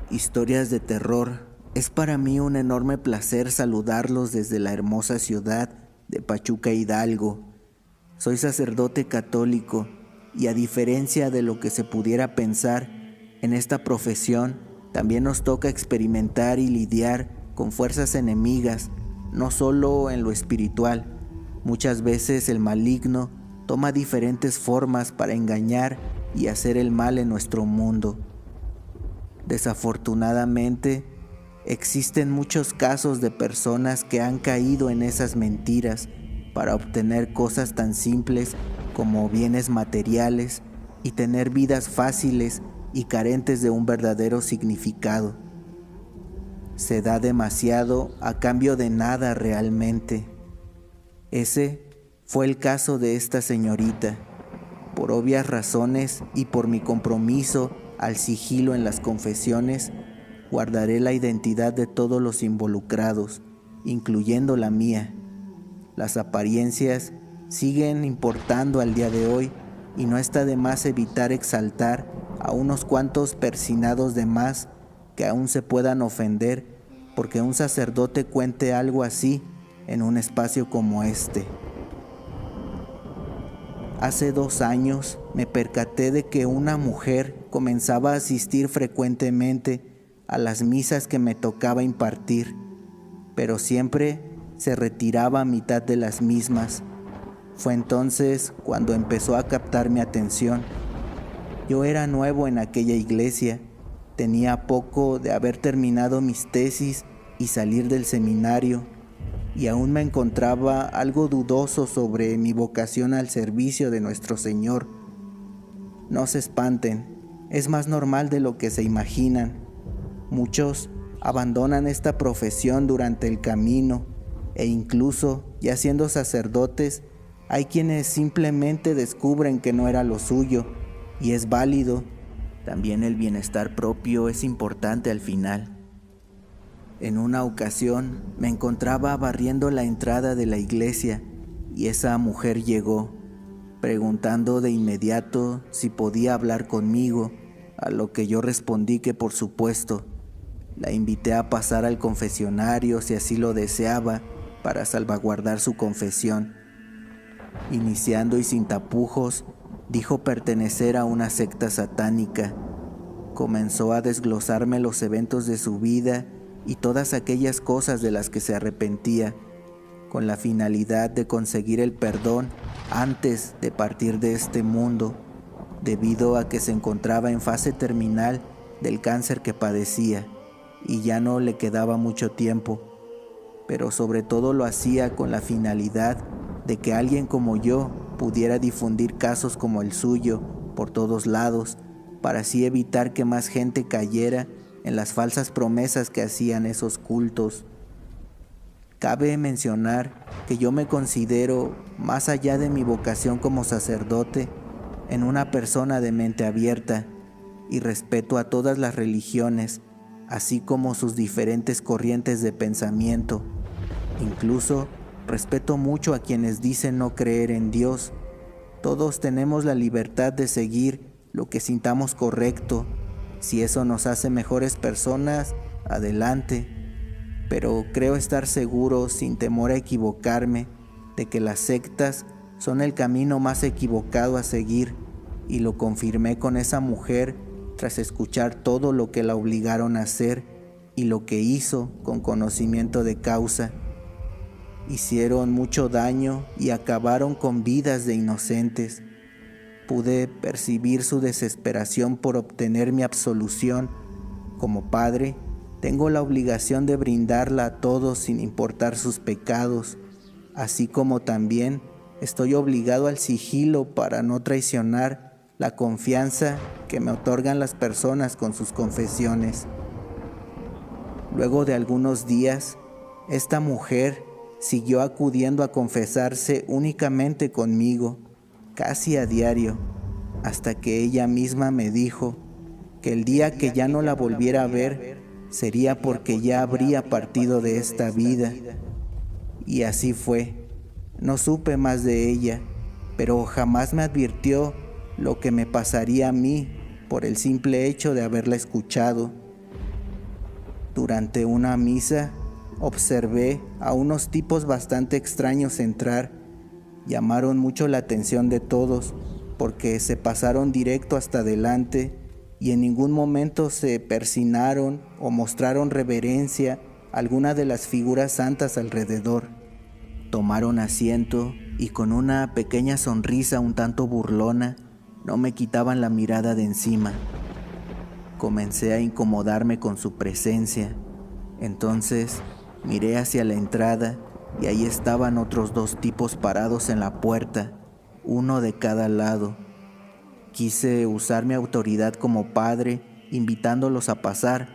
Historias de terror. Es para mí un enorme placer saludarlos desde la hermosa ciudad de Pachuca, Hidalgo. Soy sacerdote católico y a diferencia de lo que se pudiera pensar, en esta profesión también nos toca experimentar y lidiar con fuerzas enemigas, no solo en lo espiritual. Muchas veces el maligno toma diferentes formas para engañar y hacer el mal en nuestro mundo. Desafortunadamente, existen muchos casos de personas que han caído en esas mentiras para obtener cosas tan simples como bienes materiales y tener vidas fáciles y carentes de un verdadero significado. Se da demasiado a cambio de nada realmente. Ese fue el caso de esta señorita. Por obvias razones y por mi compromiso al sigilo en las confesiones, guardaré la identidad de todos los involucrados, incluyendo la mía. Las apariencias siguen importando al día de hoy y no está de más evitar exaltar a unos cuantos persinados de más que aún se puedan ofender porque un sacerdote cuente algo así en un espacio como este. Hace 2 años me percaté de que una mujer comenzaba a asistir frecuentemente a las misas que me tocaba impartir, pero siempre se retiraba a mitad de las mismas. Fue entonces cuando empezó a captar mi atención. Yo era nuevo en aquella iglesia, tenía poco de haber terminado mis tesis y salir del seminario, y aún me encontraba algo dudoso sobre mi vocación al servicio de nuestro Señor. No se espanten, es más normal de lo que se imaginan. Muchos abandonan esta profesión durante el camino e incluso, ya siendo sacerdotes, hay quienes simplemente descubren que no era lo suyo y es válido. También el bienestar propio es importante al final. En una ocasión me encontraba barriendo la entrada de la iglesia y esa mujer llegó, preguntando de inmediato si podía hablar conmigo, a lo que yo respondí que por supuesto. La invité a pasar al confesionario si así lo deseaba para salvaguardar su confesión. Iniciando y sin tapujos, dijo pertenecer a una secta satánica. Comenzó a desglosarme los eventos de su vida y todas aquellas cosas de las que se arrepentía, con la finalidad de conseguir el perdón antes de partir de este mundo, debido a que se encontraba en fase terminal del cáncer que padecía y ya no le quedaba mucho tiempo, pero sobre todo lo hacía con la finalidad de que alguien como yo pudiera difundir casos como el suyo por todos lados, para así evitar que más gente cayera en las falsas promesas que hacían esos cultos. Cabe mencionar que yo me considero, más allá de mi vocación como sacerdote, en una persona de mente abierta y respeto a todas las religiones, así como sus diferentes corrientes de pensamiento. Incluso respeto mucho a quienes dicen no creer en Dios. Todos tenemos la libertad de seguir lo que sintamos correcto. Si eso nos hace mejores personas, adelante. Pero creo estar seguro, sin temor a equivocarme, de que las sectas son el camino más equivocado a seguir, y lo confirmé con esa mujer tras escuchar todo lo que la obligaron a hacer y lo que hizo con conocimiento de causa. Hicieron mucho daño y acabaron con vidas de inocentes. Pude percibir su desesperación por obtener mi absolución. Como padre, tengo la obligación de brindarla a todos sin importar sus pecados, así como también estoy obligado al sigilo para no traicionar la confianza que me otorgan las personas con sus confesiones. Luego de algunos días, esta mujer siguió acudiendo a confesarse únicamente conmigo, casi a diario, hasta que ella misma me dijo que el día que ya no la volviera a ver sería porque ya habría partido de esta vida. Y así fue. No supe más de ella, pero jamás me advirtió lo que me pasaría a mí por el simple hecho de haberla escuchado. Durante una misa observé a unos tipos bastante extraños entrar. Llamaron mucho la atención de todos porque se pasaron directo hasta adelante y en ningún momento se persinaron o mostraron reverencia a alguna de las figuras santas alrededor. Tomaron asiento y con una pequeña sonrisa un tanto burlona no me quitaban la mirada de encima. Comencé a incomodarme con su presencia. Entonces miré hacia la entrada y ahí estaban otros 2 tipos parados en la puerta, uno de cada lado. Quise usar mi autoridad como padre, invitándolos a pasar,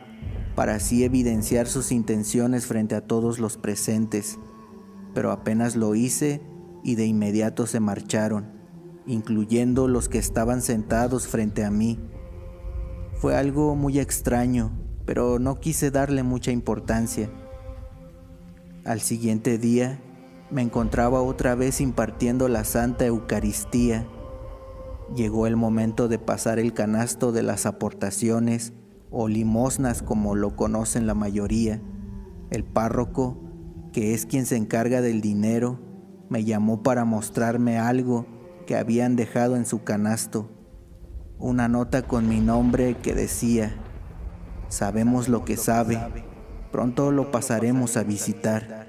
para así evidenciar sus intenciones frente a todos los presentes. Pero apenas lo hice y de inmediato se marcharon, incluyendo los que estaban sentados frente a mí. Fue algo muy extraño, pero no quise darle mucha importancia. Al siguiente día, me encontraba otra vez impartiendo la Santa Eucaristía. Llegó el momento de pasar el canasto de las aportaciones, o limosnas como lo conocen la mayoría. El párroco, que es quien se encarga del dinero, me llamó para mostrarme algo que habían dejado en su canasto. Una nota con mi nombre que decía: sabemos lo que sabe, pronto lo pasaremos a visitar.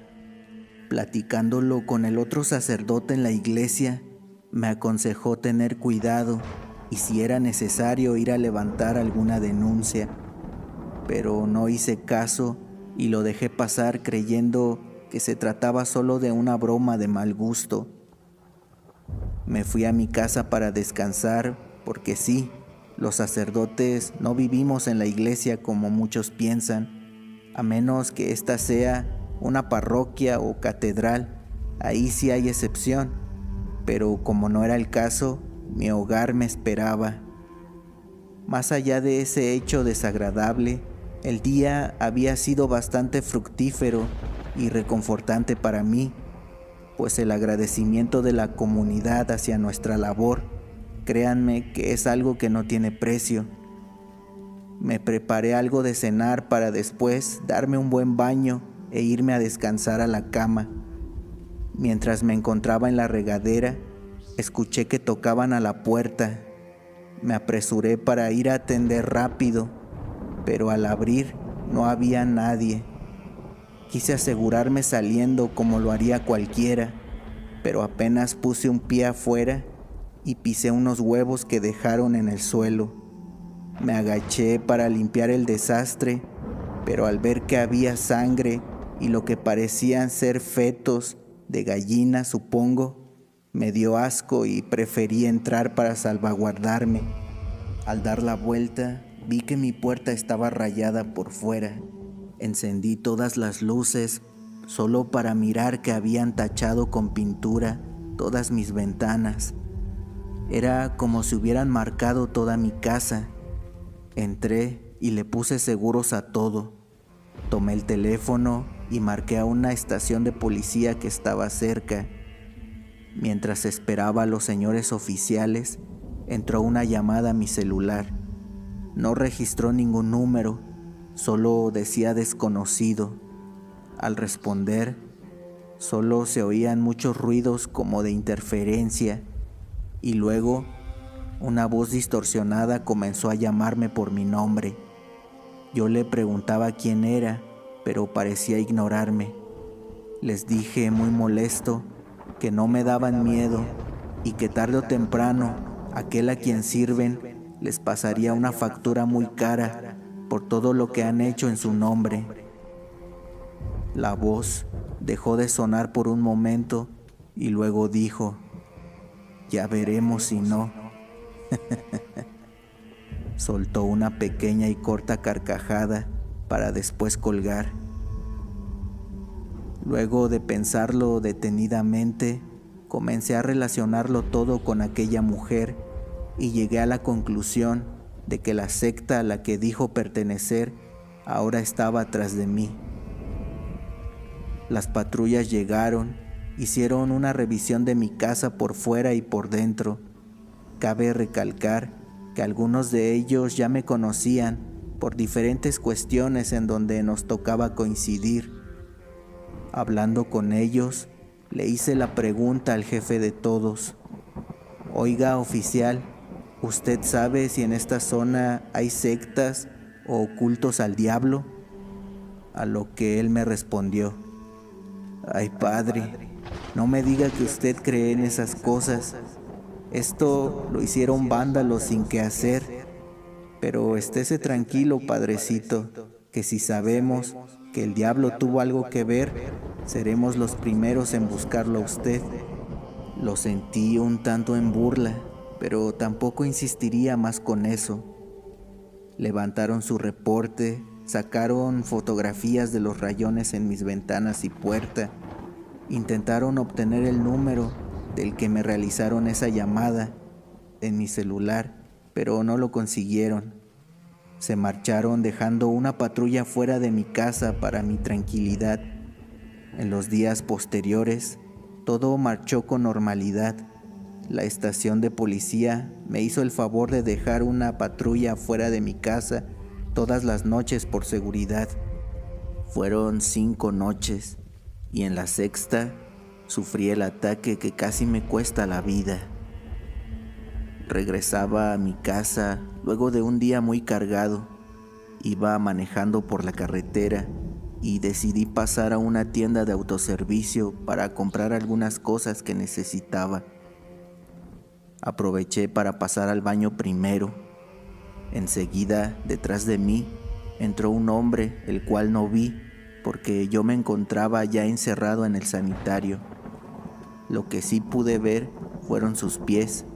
Platicándolo con el otro sacerdote en la iglesia, me aconsejó tener cuidado y si era necesario ir a levantar alguna denuncia, pero no hice caso y lo dejé pasar creyendo que se trataba solo de una broma de mal gusto. Me fui a mi casa para descansar porque sí, los sacerdotes no vivimos en la iglesia como muchos piensan, a menos que ésta sea una parroquia o catedral. Ahí sí hay excepción, pero como no era el caso, mi hogar me esperaba. Más allá de ese hecho desagradable, el día había sido bastante fructífero y reconfortante para mí, pues el agradecimiento de la comunidad hacia nuestra labor, créanme que es algo que no tiene precio. Me preparé algo de cenar para después darme un buen baño e irme a descansar a la cama. Mientras me encontraba en la regadera, escuché que tocaban a la puerta. Me apresuré para ir a atender rápido, pero al abrir no había nadie. Quise asegurarme saliendo como lo haría cualquiera, pero apenas puse un pie afuera y pisé unos huevos que dejaron en el suelo. Me agaché para limpiar el desastre, pero al ver que había sangre y lo que parecían ser fetos de gallina, supongo, me dio asco y preferí entrar para salvaguardarme. Al dar la vuelta, vi que mi puerta estaba rayada por fuera. Encendí todas las luces solo para mirar que habían tachado con pintura todas mis ventanas. Era como si hubieran marcado toda mi casa. Entré y le puse seguros a todo. Tomé el teléfono y marqué a una estación de policía que estaba cerca. Mientras esperaba a los señores oficiales, entró una llamada a mi celular. No registró ningún número, solo decía desconocido. Al responder, solo se oían muchos ruidos como de interferencia y luego una voz distorsionada comenzó a llamarme por mi nombre. Yo le preguntaba quién era, pero parecía ignorarme. Les dije muy molesto que no me daban miedo y que tarde o temprano aquel a quien sirven les pasaría una factura muy cara por todo lo que han hecho en su nombre. La voz dejó de sonar por un momento y luego dijo: ya veremos si no. Soltó una pequeña y corta carcajada para después colgar. Luego de pensarlo detenidamente, comencé a relacionarlo todo con aquella mujer y llegué a la conclusión de que la secta a la que dijo pertenecer ahora estaba atrás de mí. Las patrullas llegaron, hicieron una revisión de mi casa por fuera y por dentro. Cabe recalcar que algunos de ellos ya me conocían por diferentes cuestiones en donde nos tocaba coincidir. Hablando con ellos, le hice la pregunta al jefe de todos: oiga, oficial, ¿usted sabe si en esta zona hay sectas o cultos al diablo? A lo que él me respondió: ay, padre, no me diga que usted cree en esas cosas. Esto lo hicieron vándalos sin qué hacer. Pero estése tranquilo, padrecito, que si sabemos que el diablo tuvo algo que ver, seremos los primeros en buscarlo a usted. Lo sentí un tanto en burla, pero tampoco insistiría más con eso. Levantaron su reporte, sacaron fotografías de los rayones en mis ventanas y puerta, intentaron obtener el número del que me realizaron esa llamada en mi celular, pero no lo consiguieron. Se marcharon dejando una patrulla fuera de mi casa para mi tranquilidad. En los días posteriores, todo marchó con normalidad. La estación de policía me hizo el favor de dejar una patrulla fuera de mi casa todas las noches por seguridad. Fueron 5 noches y en la sexta sufrí el ataque que casi me cuesta la vida. Regresaba a mi casa luego de un día muy cargado. Iba manejando por la carretera y decidí pasar a una tienda de autoservicio para comprar algunas cosas que necesitaba. Aproveché para pasar al baño primero. Enseguida, detrás de mí, entró un hombre, el cual no vi porque yo me encontraba ya encerrado en el sanitario. Lo que sí pude ver fueron sus pies.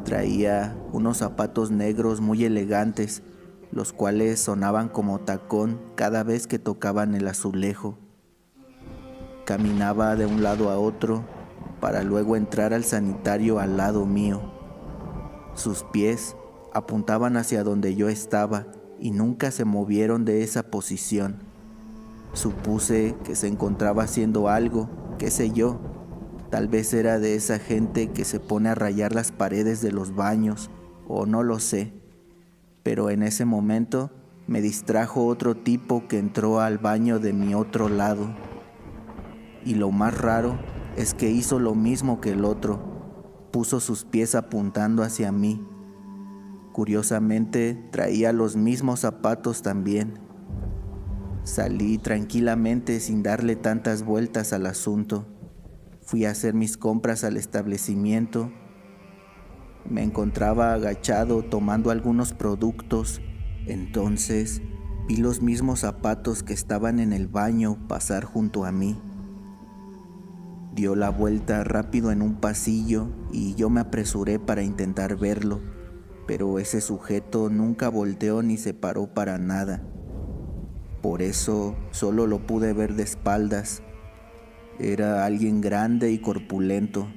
Traía unos zapatos negros muy elegantes, los cuales sonaban como tacón cada vez que tocaban el azulejo. Caminaba de un lado a otro para luego entrar al sanitario al lado mío. Sus pies apuntaban hacia donde yo estaba y nunca se movieron de esa posición. Supuse que se encontraba haciendo algo, qué sé yo. Tal vez era de esa gente que se pone a rayar las paredes de los baños, o no lo sé. Pero en ese momento me distrajo otro tipo que entró al baño de mi otro lado. Y lo más raro es que hizo lo mismo que el otro. Puso sus pies apuntando hacia mí. Curiosamente, traía los mismos zapatos también. Salí tranquilamente sin darle tantas vueltas al asunto. Fui a hacer mis compras al establecimiento. Me encontraba agachado tomando algunos productos. Entonces vi los mismos zapatos que estaban en el baño pasar junto a mí. Dio la vuelta rápido en un pasillo y yo me apresuré para intentar verlo, pero ese sujeto nunca volteó ni se paró para nada. Por eso solo lo pude ver de espaldas. Era alguien grande y corpulento.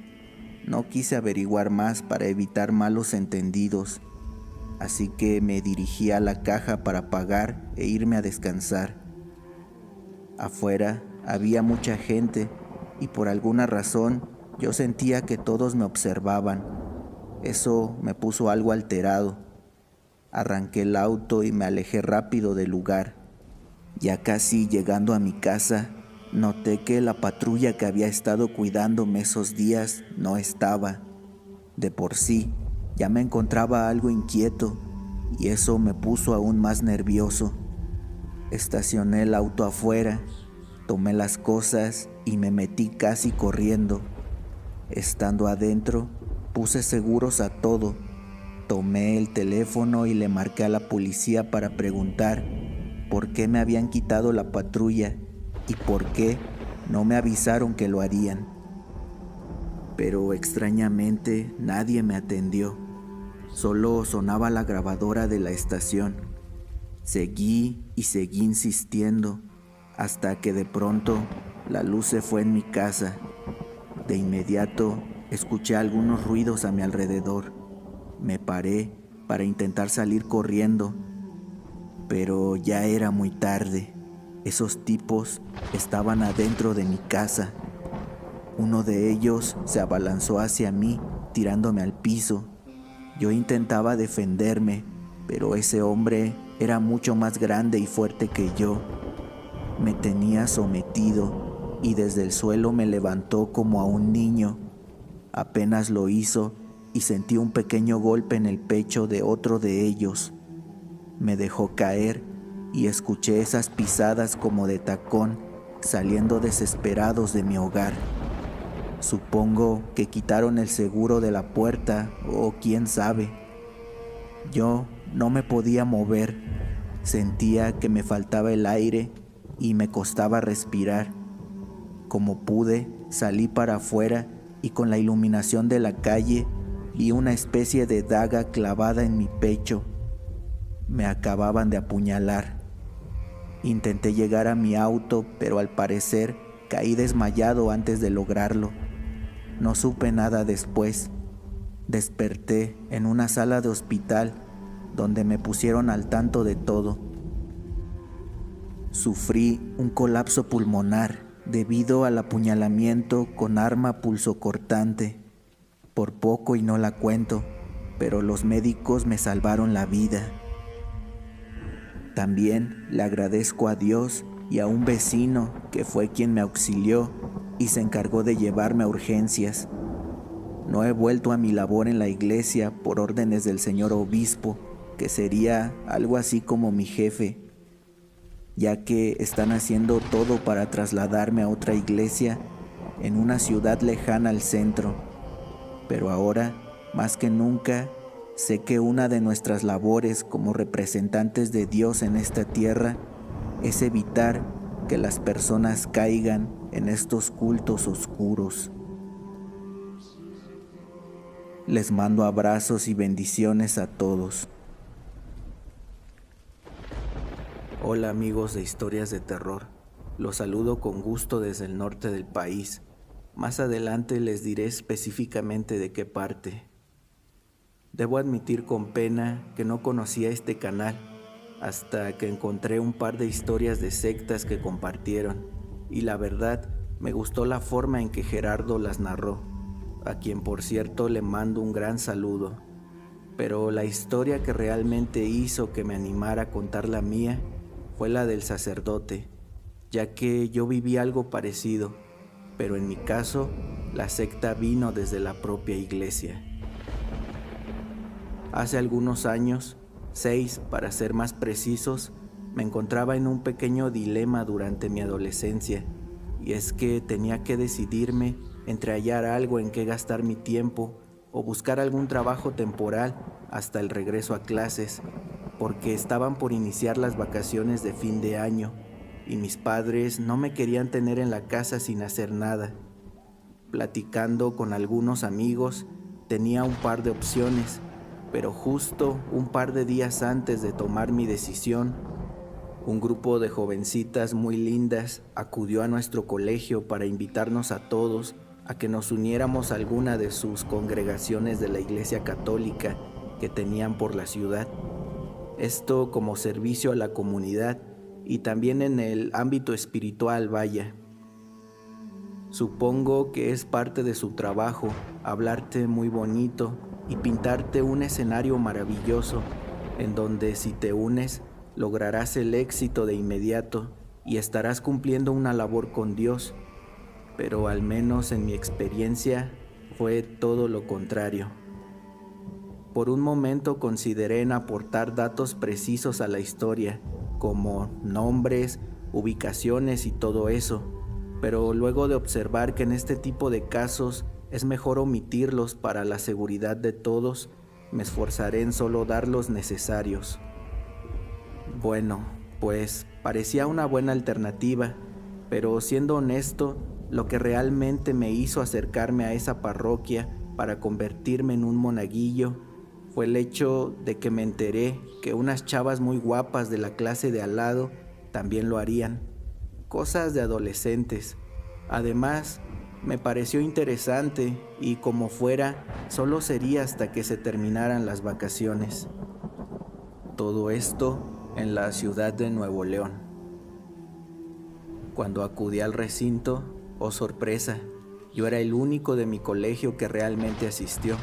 No quise averiguar más para evitar malos entendidos, así que me dirigí a la caja para pagar e irme a descansar. Afuera había mucha gente y por alguna razón yo sentía que todos me observaban. Eso me puso algo alterado. Arranqué el auto y me alejé rápido del lugar. Ya casi llegando a mi casa, noté que la patrulla que había estado cuidándome esos días no estaba. De por sí, ya me encontraba algo inquieto y eso me puso aún más nervioso. Estacioné el auto afuera, tomé las cosas y me metí casi corriendo. Estando adentro, puse seguros a todo. Tomé el teléfono y le marqué a la policía para preguntar por qué me habían quitado la patrulla y por qué no me avisaron que lo harían. Pero extrañamente nadie me atendió. Solo sonaba la grabadora de la estación. Seguí y seguí insistiendo hasta que de pronto la luz se fue en mi casa. De inmediato escuché algunos ruidos a mi alrededor. Me paré para intentar salir corriendo, pero ya era muy tarde. Esos tipos estaban adentro de mi casa. Uno de ellos se abalanzó hacia mí, tirándome al piso. Yo intentaba defenderme, pero ese hombre era mucho más grande y fuerte que yo. Me tenía sometido y desde el suelo me levantó como a un niño. Apenas lo hizo y sentí un pequeño golpe en el pecho de otro de ellos. Me dejó caer y escuché esas pisadas como de tacón saliendo desesperados de mi hogar. Supongo que quitaron el seguro de la puerta o quién sabe. Yo no me podía mover, sentía que me faltaba el aire y me costaba respirar. Como pude, salí para afuera y con la iluminación de la calle vi una especie de daga clavada en mi pecho. Me acababan de apuñalar. Intenté llegar a mi auto, pero al parecer caí desmayado antes de lograrlo. No supe nada después. Desperté en una sala de hospital donde me pusieron al tanto de todo. Sufrí un colapso pulmonar debido al apuñalamiento con arma pulsocortante. Por poco y no la cuento, pero los médicos me salvaron la vida. También le agradezco a Dios y a un vecino que fue quien me auxilió y se encargó de llevarme a urgencias. No he vuelto a mi labor en la iglesia por órdenes del señor obispo, que sería algo así como mi jefe, ya que están haciendo todo para trasladarme a otra iglesia en una ciudad lejana al centro. Pero ahora, más que nunca, sé que una de nuestras labores como representantes de Dios en esta tierra es evitar que las personas caigan en estos cultos oscuros. Les mando abrazos y bendiciones a todos. Hola amigos de Historias de Terror, los saludo con gusto desde el norte del país. Más adelante les diré específicamente de qué parte. Debo admitir con pena que no conocía este canal hasta que encontré un par de historias de sectas que compartieron y la verdad me gustó la forma en que Gerardo las narró, a quien por cierto le mando un gran saludo. Pero la historia que realmente hizo que me animara a contar la mía fue la del sacerdote, ya que yo viví algo parecido, pero en mi caso la secta vino desde la propia iglesia. Hace algunos años, 6 para ser más precisos, me encontraba en un pequeño dilema durante mi adolescencia, y es que tenía que decidirme entre hallar algo en que gastar mi tiempo o buscar algún trabajo temporal hasta el regreso a clases, porque estaban por iniciar las vacaciones de fin de año y mis padres no me querían tener en la casa sin hacer nada. Platicando con algunos amigos, tenía un par de opciones, pero justo un par de días antes de tomar mi decisión, un grupo de jovencitas muy lindas acudió a nuestro colegio para invitarnos a todos a que nos uniéramos a alguna de sus congregaciones de la Iglesia Católica que tenían por la ciudad. Esto como servicio a la comunidad y también en el ámbito espiritual, vaya. Supongo que es parte de su trabajo hablarte muy bonito y pintarte un escenario maravilloso en donde si te unes lograrás el éxito de inmediato y estarás cumpliendo una labor con Dios, pero al menos en mi experiencia fue todo lo contrario. Por un momento consideré en aportar datos precisos a la historia, como nombres, ubicaciones y todo eso, pero luego de observar que en este tipo de casos es mejor omitirlos para la seguridad de todos, me esforzaré en solo dar los necesarios. Bueno, pues parecía una buena alternativa, pero siendo honesto, lo que realmente me hizo acercarme a esa parroquia para convertirme en un monaguillo fue el hecho de que me enteré que unas chavas muy guapas de la clase de al lado también lo harían. Cosas de adolescentes. Además, me pareció interesante y como fuera, solo sería hasta que se terminaran las vacaciones. Todo esto en la ciudad de Nuevo León. Cuando acudí al recinto, oh sorpresa, yo era el único de mi colegio que realmente asistió.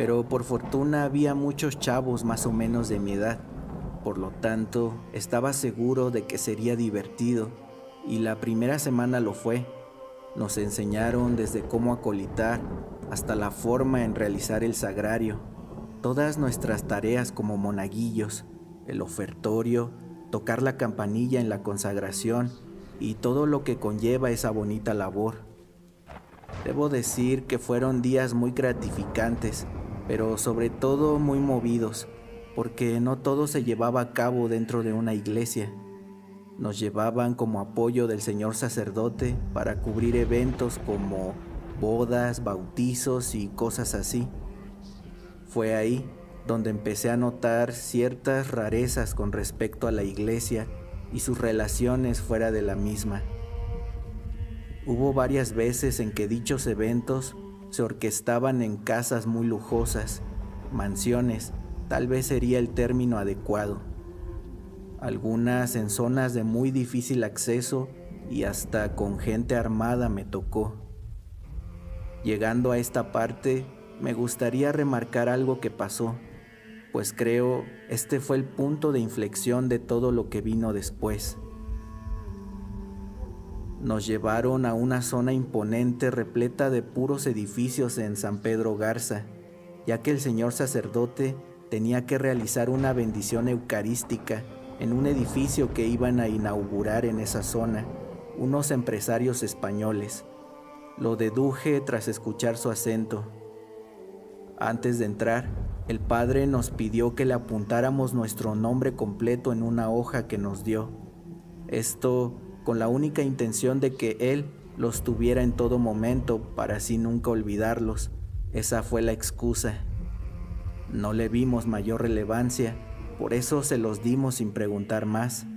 pero por fortuna había muchos chavos más o menos de mi edad. Por lo tanto, estaba seguro de que sería divertido, y la primera semana lo fue. Nos enseñaron desde cómo acolitar hasta la forma en realizar el sagrario, todas nuestras tareas como monaguillos, el ofertorio, tocar la campanilla en la consagración y todo lo que conlleva esa bonita labor. Debo decir que fueron días muy gratificantes, pero sobre todo muy movidos, porque no todo se llevaba a cabo dentro de una iglesia. Nos llevaban como apoyo del señor sacerdote para cubrir eventos como bodas, bautizos y cosas así. Fue ahí donde empecé a notar ciertas rarezas con respecto a la iglesia y sus relaciones fuera de la misma. Hubo varias veces en que dichos eventos se orquestaban en casas muy lujosas, mansiones, tal vez sería el término adecuado. Algunas en zonas de muy difícil acceso y hasta con gente armada me tocó. Llegando a esta parte, me gustaría remarcar algo que pasó, pues creo este fue el punto de inflexión de todo lo que vino después. Nos llevaron a una zona imponente repleta de puros edificios en San Pedro Garza, ya que el señor sacerdote tenía que realizar una bendición eucarística en un edificio que iban a inaugurar en esa zona, unos empresarios españoles. Lo deduje tras escuchar su acento. Antes de entrar, el padre nos pidió que le apuntáramos nuestro nombre completo en una hoja que nos dio. Esto con la única intención de que él los tuviera en todo momento para así nunca olvidarlos. Esa fue la excusa. No le vimos mayor relevancia, por eso se los dimos sin preguntar más.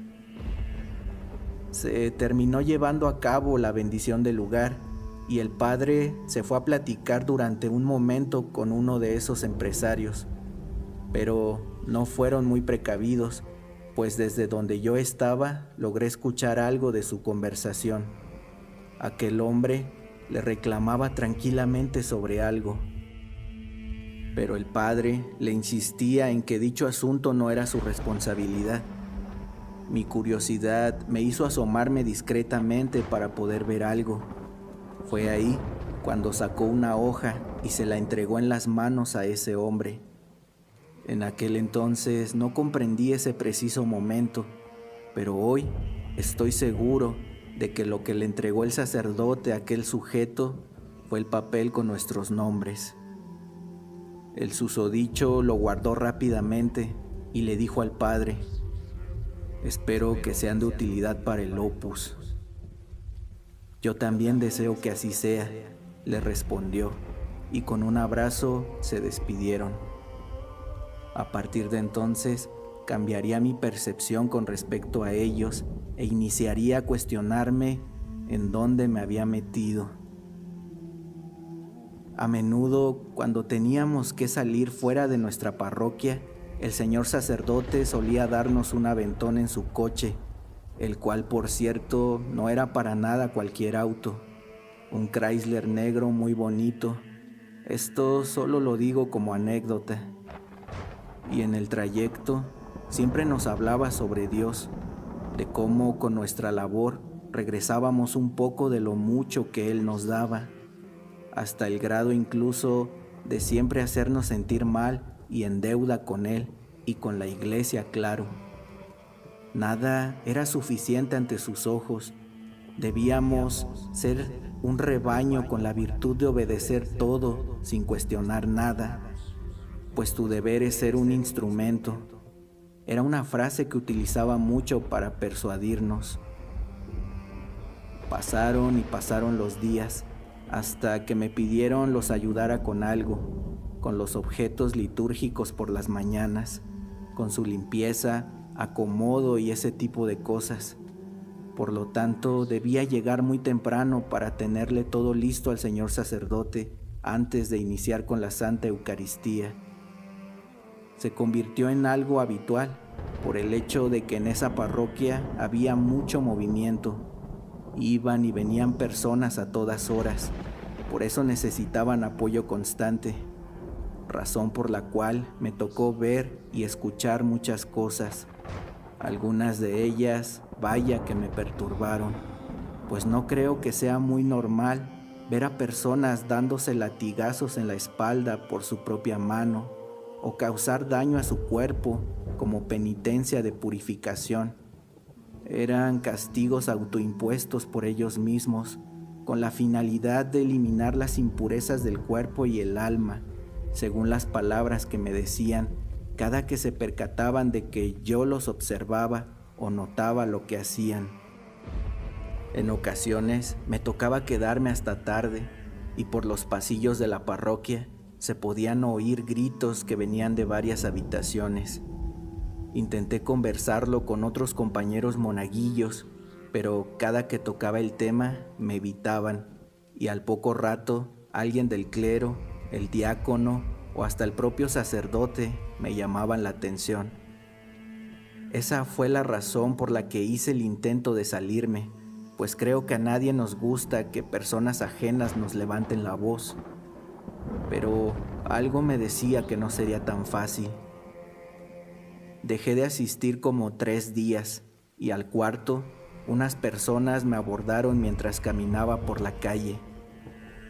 Se terminó llevando a cabo la bendición del lugar y el padre se fue a platicar durante un momento con uno de esos empresarios, pero no fueron muy precavidos, pues desde donde yo estaba logré escuchar algo de su conversación. Aquel hombre le reclamaba tranquilamente sobre algo, pero el padre le insistía en que dicho asunto no era su responsabilidad. Mi curiosidad me hizo asomarme discretamente para poder ver algo. Fue ahí cuando sacó una hoja y se la entregó en las manos a ese hombre. En aquel entonces no comprendí ese preciso momento, pero hoy estoy seguro de que lo que le entregó el sacerdote a aquel sujeto fue el papel con nuestros nombres. El susodicho lo guardó rápidamente y le dijo al padre: «Espero que sean de utilidad para el Opus». «Yo también deseo que así sea», le respondió, y con un abrazo se despidieron. A partir de entonces, cambiaría mi percepción con respecto a ellos e iniciaría a cuestionarme en dónde me había metido. A menudo, cuando teníamos que salir fuera de nuestra parroquia, el señor sacerdote solía darnos un aventón en su coche, el cual, por cierto, no era para nada cualquier auto, un Chrysler negro muy bonito. Esto solo lo digo como anécdota. Y en el trayecto siempre nos hablaba sobre Dios, de cómo con nuestra labor regresábamos un poco de lo mucho que Él nos daba, hasta el grado incluso de siempre hacernos sentir mal y en deuda con Él y con la iglesia, claro. Nada era suficiente ante sus ojos. Debíamos ser un rebaño con la virtud de obedecer todo sin cuestionar nada, pues tu deber es ser un instrumento. Era una frase que utilizaba mucho para persuadirnos. Pasaron y pasaron los días, hasta que me pidieron los ayudara con algo, con los objetos litúrgicos por las mañanas, con su limpieza, acomodo y ese tipo de cosas. Por lo tanto, debía llegar muy temprano para tenerle todo listo al señor sacerdote antes de iniciar con la Santa Eucaristía. Se convirtió en algo habitual por el hecho de que en esa parroquia había mucho movimiento. Iban y venían personas a todas horas, por eso necesitaban apoyo constante. razón por la cual me tocó ver y escuchar muchas cosas. Algunas de ellas, vaya que me perturbaron, pues no creo que sea muy normal ver a personas dándose latigazos en la espalda por su propia mano o causar daño a su cuerpo como penitencia de purificación. Eran castigos autoimpuestos por ellos mismos, con la finalidad de eliminar las impurezas del cuerpo y el alma, según las palabras que me decían cada que se percataban de que yo los observaba o notaba lo que hacían. En ocasiones me tocaba quedarme hasta tarde y por los pasillos de la parroquia se podían oír gritos que venían de varias habitaciones. Intenté conversarlo con otros compañeros monaguillos, pero cada que tocaba el tema me evitaban y al poco rato alguien del clero, el diácono o hasta el propio sacerdote me llamaban la atención. Esa fue la razón por la que hice el intento de salirme, pues creo que a nadie nos gusta que personas ajenas nos levanten la voz. Pero algo me decía que no sería tan fácil. Dejé de asistir como 3 días y al cuarto, unas personas me abordaron mientras caminaba por la calle.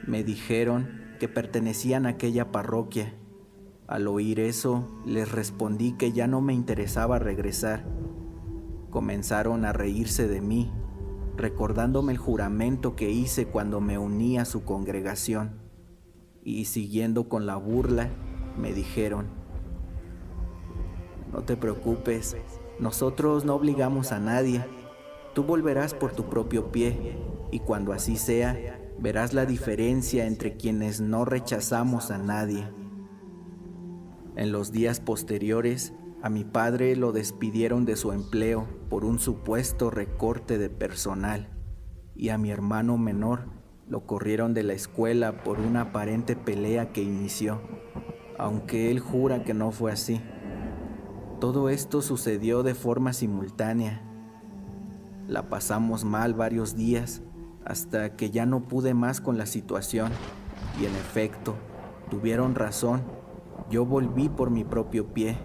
Me dijeron que pertenecían a aquella parroquia. Al oír eso, les respondí que ya no me interesaba regresar. Comenzaron a reírse de mí, recordándome el juramento que hice cuando me uní a su congregación. Y siguiendo con la burla, me dijeron: no te preocupes, nosotros no obligamos a nadie. Tú volverás por tu propio pie, y cuando así sea, verás la diferencia entre quienes no rechazamos a nadie. En los días posteriores, a mi padre lo despidieron de su empleo por un supuesto recorte de personal, y a mi hermano menor lo corrieron de la escuela por una aparente pelea que inició, aunque él jura que no fue así. Todo esto sucedió de forma simultánea. La pasamos mal varios días hasta que ya no pude más con la situación y en efecto, tuvieron razón, yo volví por mi propio pie.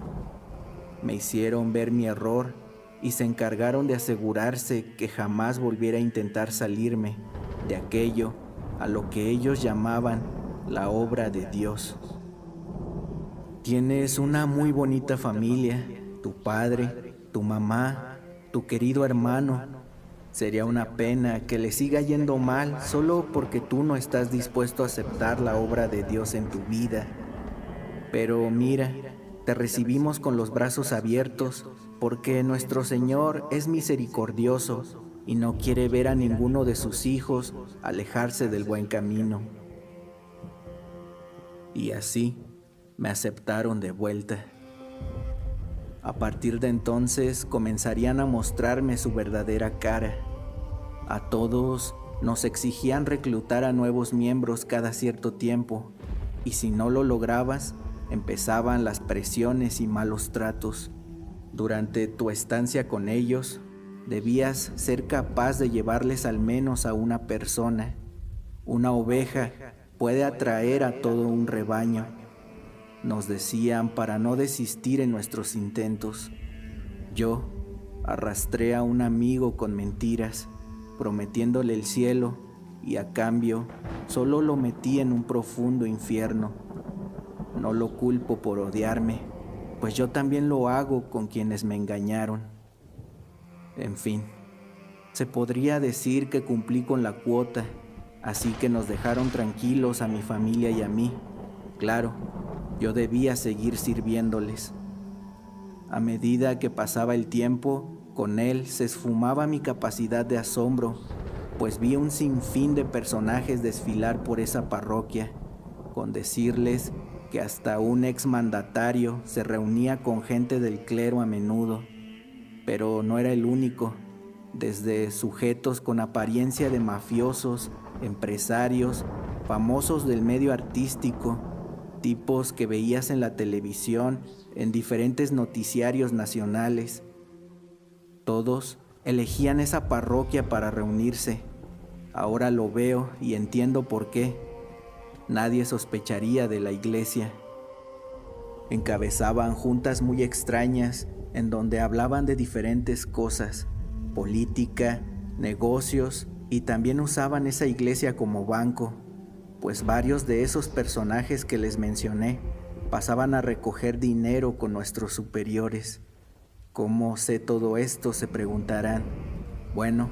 Me hicieron ver mi error y se encargaron de asegurarse que jamás volviera a intentar salirme de aquello a lo que ellos llamaban la obra de Dios. Tienes una muy bonita familia, tu padre, tu mamá, tu querido hermano. Sería una pena que le siga yendo mal solo porque tú no estás dispuesto a aceptar la obra de Dios en tu vida. Pero mira, te recibimos con los brazos abiertos porque nuestro Señor es misericordioso y no quiere ver a ninguno de sus hijos alejarse del buen camino. Y así me aceptaron de vuelta. A partir de entonces comenzarían a mostrarme su verdadera cara. A todos nos exigían reclutar a nuevos miembros cada cierto tiempo, y si no lo lograbas, empezaban las presiones y malos tratos. Durante tu estancia con ellos, debías ser capaz de llevarles al menos a una persona. Una oveja puede atraer a todo un rebaño, nos decían para no desistir en nuestros intentos. Yo arrastré a un amigo con mentiras, prometiéndole el cielo, y a cambio solo lo metí en un profundo infierno. No lo culpo por odiarme, pues yo también lo hago con quienes me engañaron. En fin, se podría decir que cumplí con la cuota, así que nos dejaron tranquilos a mi familia y a mí. Claro, yo debía seguir sirviéndoles. A medida que pasaba el tiempo, con él se esfumaba mi capacidad de asombro, pues vi un sinfín de personajes desfilar por esa parroquia, con decirles que hasta un exmandatario se reunía con gente del clero a menudo. Pero no era el único, desde sujetos con apariencia de mafiosos, empresarios, famosos del medio artístico, tipos que veías en la televisión, en diferentes noticiarios nacionales. Todos elegían esa parroquia para reunirse. Ahora lo veo y entiendo por qué. Nadie sospecharía de la iglesia. Encabezaban juntas muy extrañas en donde hablaban de diferentes cosas, política, negocios, y también usaban esa iglesia como banco, pues varios de esos personajes que les mencioné pasaban a recoger dinero con nuestros superiores. ¿Cómo sé todo esto?, se preguntarán. Bueno,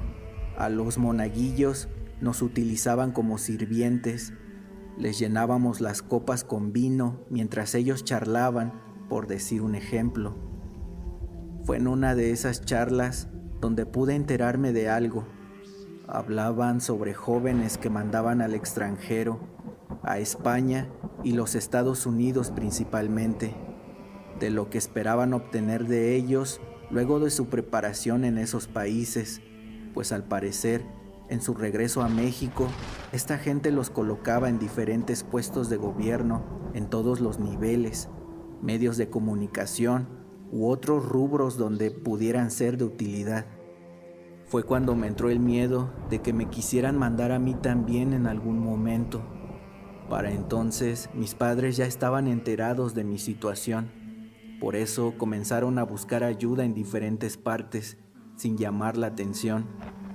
a los monaguillos nos utilizaban como sirvientes. Les llenábamos las copas con vino mientras ellos charlaban, por decir un ejemplo. Fue en una de esas charlas donde pude enterarme de algo. Hablaban sobre jóvenes que mandaban al extranjero, a España y los Estados Unidos principalmente, de lo que esperaban obtener de ellos luego de su preparación en esos países, pues al parecer, en su regreso a México, esta gente los colocaba en diferentes puestos de gobierno en todos los niveles, medios de comunicación u otros rubros donde pudieran ser de utilidad. Fue cuando me entró el miedo de que me quisieran mandar a mí también en algún momento. Para entonces, mis padres ya estaban enterados de mi situación. Por eso comenzaron a buscar ayuda en diferentes partes, sin llamar la atención,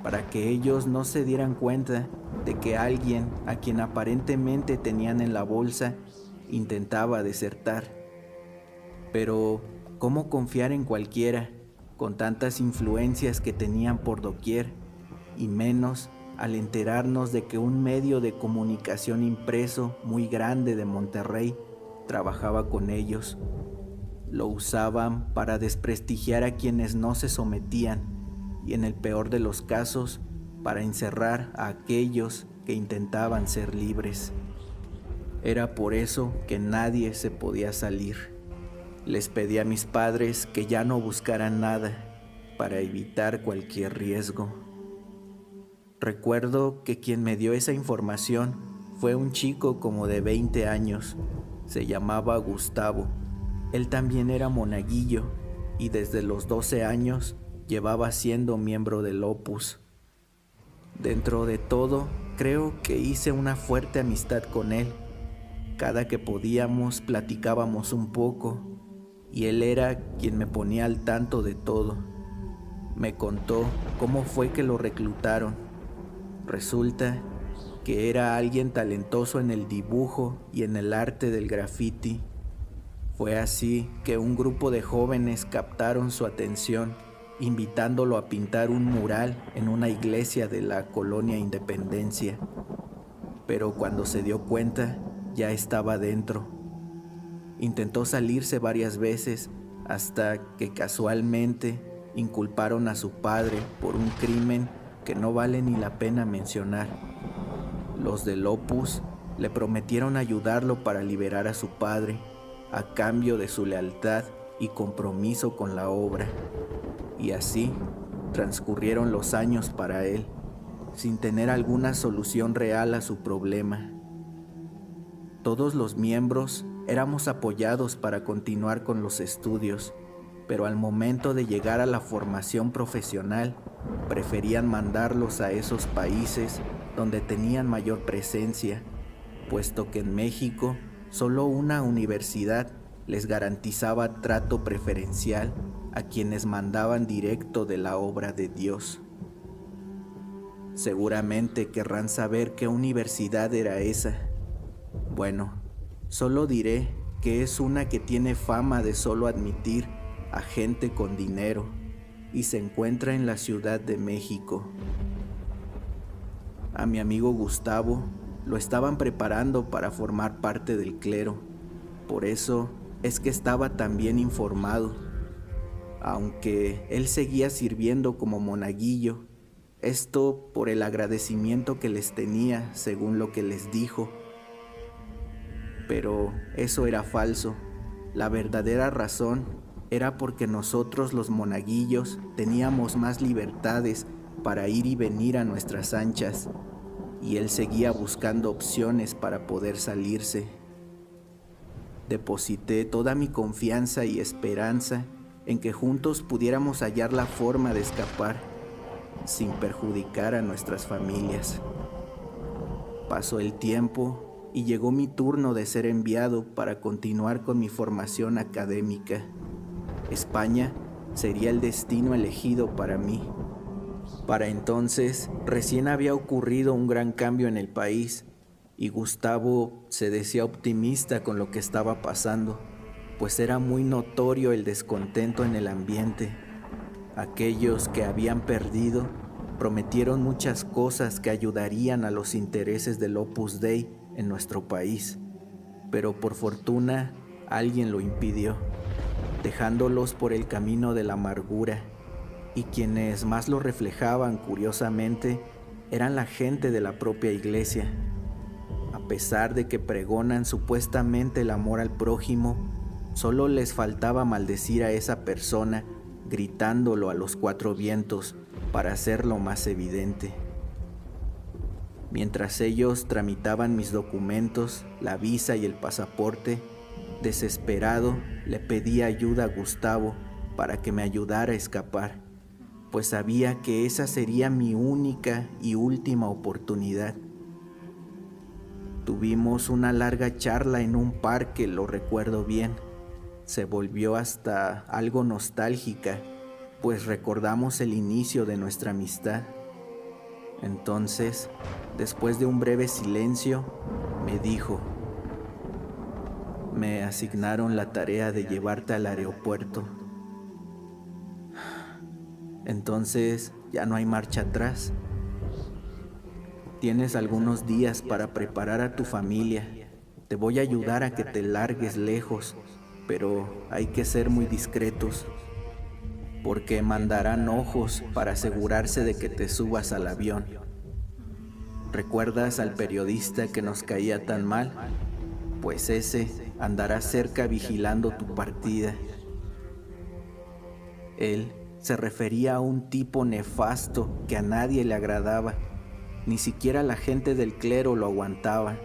para que ellos no se dieran cuenta de que alguien a quien aparentemente tenían en la bolsa intentaba desertar. Pero, ¿cómo confiar en cualquiera, con tantas influencias que tenían por doquier, y menos al enterarnos de que un medio de comunicación impreso muy grande de Monterrey trabajaba con ellos? Lo usaban para desprestigiar a quienes no se sometían y, en el peor de los casos, para encerrar a aquellos que intentaban ser libres. Era por eso que nadie se podía salir. Les pedí a mis padres que ya no buscaran nada para evitar cualquier riesgo. Recuerdo que quien me dio esa información fue un chico como de 20 años. Se llamaba Gustavo. Él también era monaguillo y desde los 12 años llevaba siendo miembro del Opus. Dentro de todo, creo que hice una fuerte amistad con él. Cada que podíamos platicábamos un poco y él era quien me ponía al tanto de todo. Me contó cómo fue que lo reclutaron. Resulta que era alguien talentoso en el dibujo y en el arte del graffiti. Fue así que un grupo de jóvenes captaron su atención, invitándolo a pintar un mural en una iglesia de la colonia Independencia. Pero cuando se dio cuenta, ya estaba dentro. Intentó salirse varias veces hasta que casualmente inculparon a su padre por un crimen que no vale ni la pena mencionar. Los del Opus le prometieron ayudarlo para liberar a su padre, a cambio de su lealtad y compromiso con la obra. Y así transcurrieron los años para él, sin tener alguna solución real a su problema. Todos los miembros éramos apoyados para continuar con los estudios, pero al momento de llegar a la formación profesional, preferían mandarlos a esos países donde tenían mayor presencia, puesto que en México solo una universidad les garantizaba trato preferencial a quienes mandaban directo de la obra de Dios. Seguramente querrán saber qué universidad era esa. Bueno, solo diré que es una que tiene fama de solo admitir a gente con dinero y se encuentra en la Ciudad de México. A mi amigo Gustavo lo estaban preparando para formar parte del clero, por eso es que estaba tan bien informado. Aunque él seguía sirviendo como monaguillo, esto por el agradecimiento que les tenía, según lo que les dijo. Pero eso era falso. La verdadera razón era porque nosotros los monaguillos teníamos más libertades para ir y venir a nuestras anchas, y él seguía buscando opciones para poder salirse. Deposité toda mi confianza y esperanza en que juntos pudiéramos hallar la forma de escapar, sin perjudicar a nuestras familias. Pasó el tiempo y llegó mi turno de ser enviado para continuar con mi formación académica. España sería el destino elegido para mí. Para entonces, recién había ocurrido un gran cambio en el país y Gustavo se decía optimista con lo que estaba pasando, pues era muy notorio el descontento en el ambiente. Aquellos que habían perdido prometieron muchas cosas que ayudarían a los intereses del Opus Dei en nuestro país, pero por fortuna alguien lo impidió, dejándolos por el camino de la amargura, y quienes más lo reflejaban, curiosamente, eran la gente de la propia iglesia. A pesar de que pregonan supuestamente el amor al prójimo, solo les faltaba maldecir a esa persona gritándolo a los cuatro vientos para hacerlo más evidente. Mientras ellos tramitaban mis documentos, la visa y el pasaporte, desesperado le pedí ayuda a Gustavo para que me ayudara a escapar, pues sabía que esa sería mi única y última oportunidad. Tuvimos una larga charla en un parque, lo recuerdo bien. Se volvió hasta algo nostálgica, pues recordamos el inicio de nuestra amistad. Entonces, después de un breve silencio, me dijo: me asignaron la tarea de llevarte al aeropuerto. Entonces, ya no hay marcha atrás. Tienes algunos días para preparar a tu familia. Te voy a ayudar a que te largues lejos, pero hay que ser muy discretos, porque mandarán ojos para asegurarse de que te subas al avión. ¿Recuerdas al periodista que nos caía tan mal? Pues ese andará cerca vigilando tu partida. Él se refería a un tipo nefasto que a nadie le agradaba. Ni siquiera la gente del clero lo aguantaba,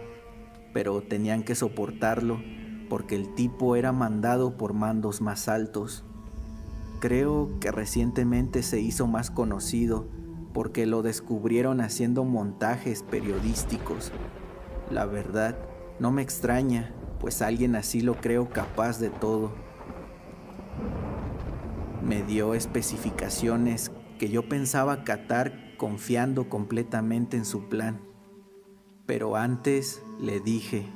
pero tenían que soportarlo porque el tipo era mandado por mandos más altos. Creo que recientemente se hizo más conocido porque lo descubrieron haciendo montajes periodísticos. La verdad, no me extraña, pues alguien así lo creo capaz de todo. Me dio especificaciones que yo pensaba acatar confiando completamente en su plan. Pero antes le dije: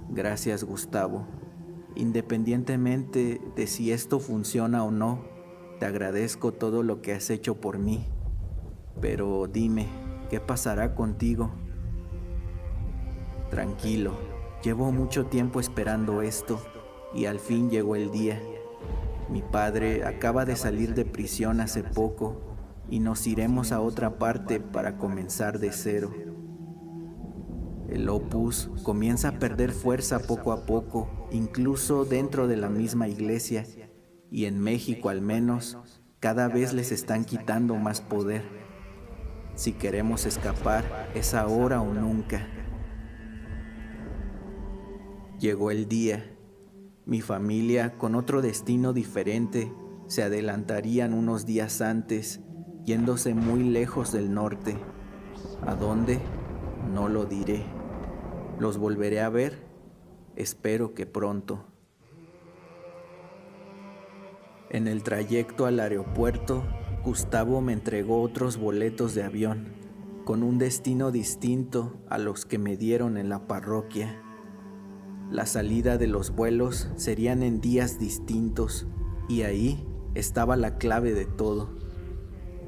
gracias, Gustavo. Independientemente de si esto funciona o no, te agradezco todo lo que has hecho por mí. Pero dime, ¿qué pasará contigo? Tranquilo, llevo mucho tiempo esperando esto y al fin llegó el día. Mi padre acaba de salir de prisión hace poco y nos iremos a otra parte para comenzar de cero. El Opus comienza a perder fuerza poco a poco, incluso dentro de la misma iglesia, y en México al menos, cada vez les están quitando más poder. Si queremos escapar, es ahora o nunca. Llegó el día. Mi familia, con otro destino diferente, se adelantarían unos días antes, yéndose muy lejos del norte. ¿A dónde? No lo diré. ¿Los volveré a ver? Espero que pronto. En el trayecto al aeropuerto, Gustavo me entregó otros boletos de avión, con un destino distinto a los que me dieron en la parroquia. La salida de los vuelos serían en días distintos, y ahí estaba la clave de todo.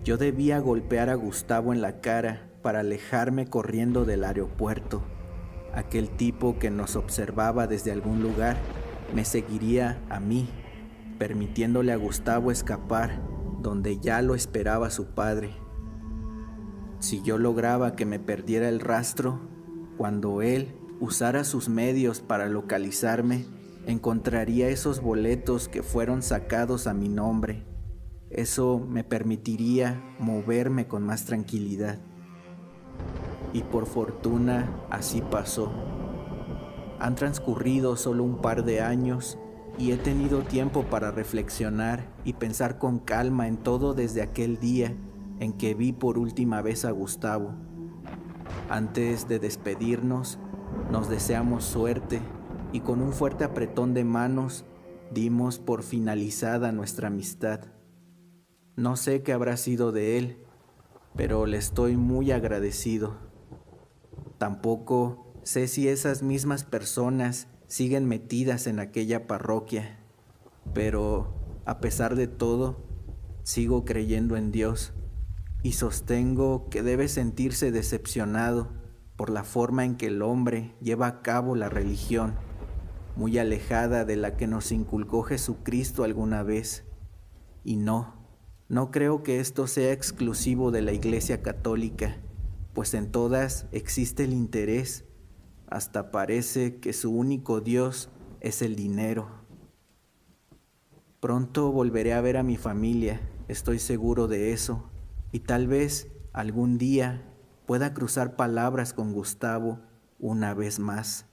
Yo debía golpear a Gustavo en la cara para alejarme corriendo del aeropuerto. Aquel tipo que nos observaba desde algún lugar me seguiría a mí, permitiéndole a Gustavo escapar donde ya lo esperaba su padre. Si yo lograba que me perdiera el rastro, cuando él usara sus medios para localizarme, encontraría esos boletos que fueron sacados a mi nombre. Eso me permitiría moverme con más tranquilidad. Y por fortuna así pasó. Han transcurrido solo un par de años y he tenido tiempo para reflexionar y pensar con calma en todo desde aquel día en que vi por última vez a Gustavo. Antes de despedirnos, nos deseamos suerte y con un fuerte apretón de manos dimos por finalizada nuestra amistad. No sé qué habrá sido de él, pero le estoy muy agradecido. Tampoco sé si esas mismas personas siguen metidas en aquella parroquia, pero a pesar de todo, sigo creyendo en Dios y sostengo que debe sentirse decepcionado por la forma en que el hombre lleva a cabo la religión, muy alejada de la que nos inculcó Jesucristo alguna vez. Y no creo que esto sea exclusivo de la Iglesia Católica, pues en todas existe el interés. Hasta parece que su único Dios es el dinero. Pronto volveré a ver a mi familia, estoy seguro de eso, y tal vez algún día pueda cruzar palabras con Gustavo una vez más.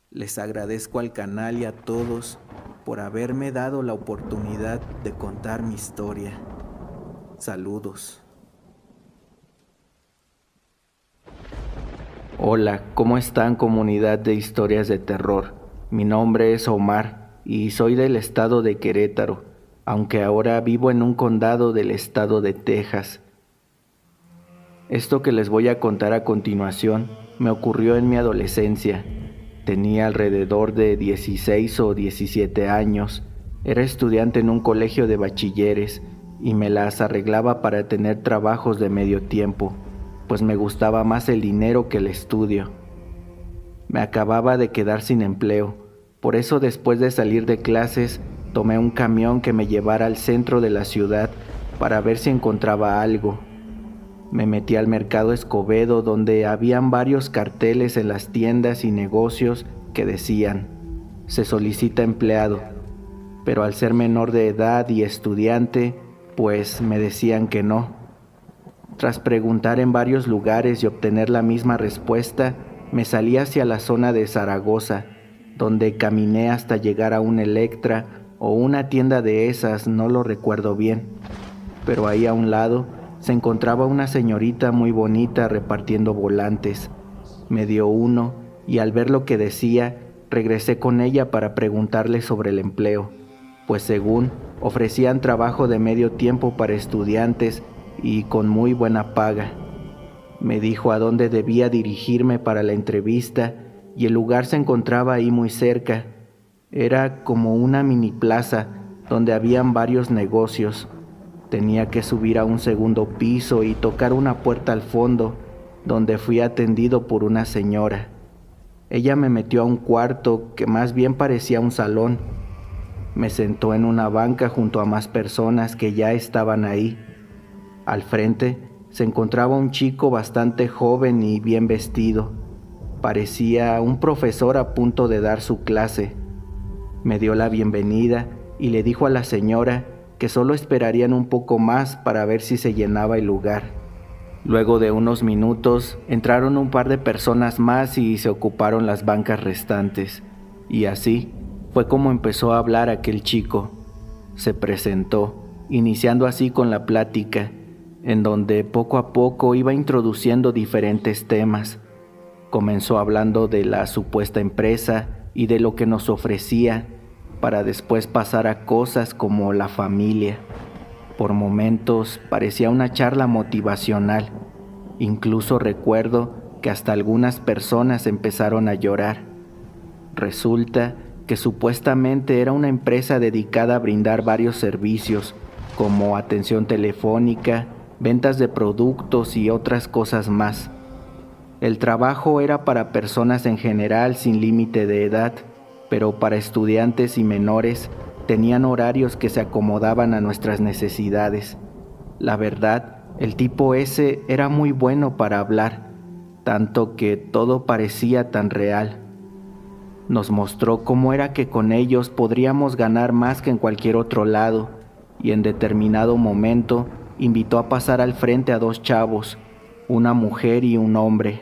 Les agradezco al canal y a todos por haberme dado la oportunidad de contar mi historia. Saludos. Hola, ¿cómo están, comunidad de historias de terror? Mi nombre es Omar y soy del estado de Querétaro, aunque ahora vivo en un condado del estado de Texas. Esto que les voy a contar a continuación me ocurrió en mi adolescencia. Tenía alrededor de 16 o 17 años, era estudiante en un colegio de bachilleres y me las arreglaba para tener trabajos de medio tiempo, pues me gustaba más el dinero que el estudio. Me acababa de quedar sin empleo, por eso después de salir de clases tomé un camión que me llevara al centro de la ciudad para ver si encontraba algo. Me metí al mercado Escobedo, donde habían varios carteles en las tiendas y negocios que decían: se solicita empleado, pero al ser menor de edad y estudiante, pues me decían que no. Tras preguntar en varios lugares y obtener la misma respuesta, me salí hacia la zona de Zaragoza, donde caminé hasta llegar a un Electra o una tienda de esas, no lo recuerdo bien, pero ahí a un lado se encontraba una señorita muy bonita repartiendo volantes. Me dio uno y al ver lo que decía, regresé con ella para preguntarle sobre el empleo, pues según ofrecían trabajo de medio tiempo para estudiantes y con muy buena paga. Me dijo a dónde debía dirigirme para la entrevista y el lugar se encontraba ahí muy cerca. Era como una mini plaza donde habían varios negocios. Tenía que subir a un segundo piso y tocar una puerta al fondo, donde fui atendido por una señora. Ella me metió a un cuarto que más bien parecía un salón. Me sentó en una banca junto a más personas que ya estaban ahí. Al frente se encontraba un chico bastante joven y bien vestido. Parecía un profesor a punto de dar su clase. Me dio la bienvenida y le dijo a la señora que solo esperarían un poco más para ver si se llenaba el lugar. Luego de unos minutos entraron un par de personas más y se ocuparon las bancas restantes. Y así fue como empezó a hablar aquel chico. Se presentó, iniciando así con la plática, en donde poco a poco iba introduciendo diferentes temas. Comenzó hablando de la supuesta empresa y de lo que nos ofrecía, para después pasar a cosas como la familia. Por momentos parecía una charla motivacional. Incluso recuerdo que hasta algunas personas empezaron a llorar. Resulta que supuestamente era una empresa dedicada a brindar varios servicios, como atención telefónica, ventas de productos y otras cosas más. El trabajo era para personas en general sin límite de edad, pero para estudiantes y menores tenían horarios que se acomodaban a nuestras necesidades. La verdad, el tipo ese era muy bueno para hablar, tanto que todo parecía tan real. Nos mostró cómo era que con ellos podríamos ganar más que en cualquier otro lado, y en determinado momento invitó a pasar al frente a dos chavos, una mujer y un hombre,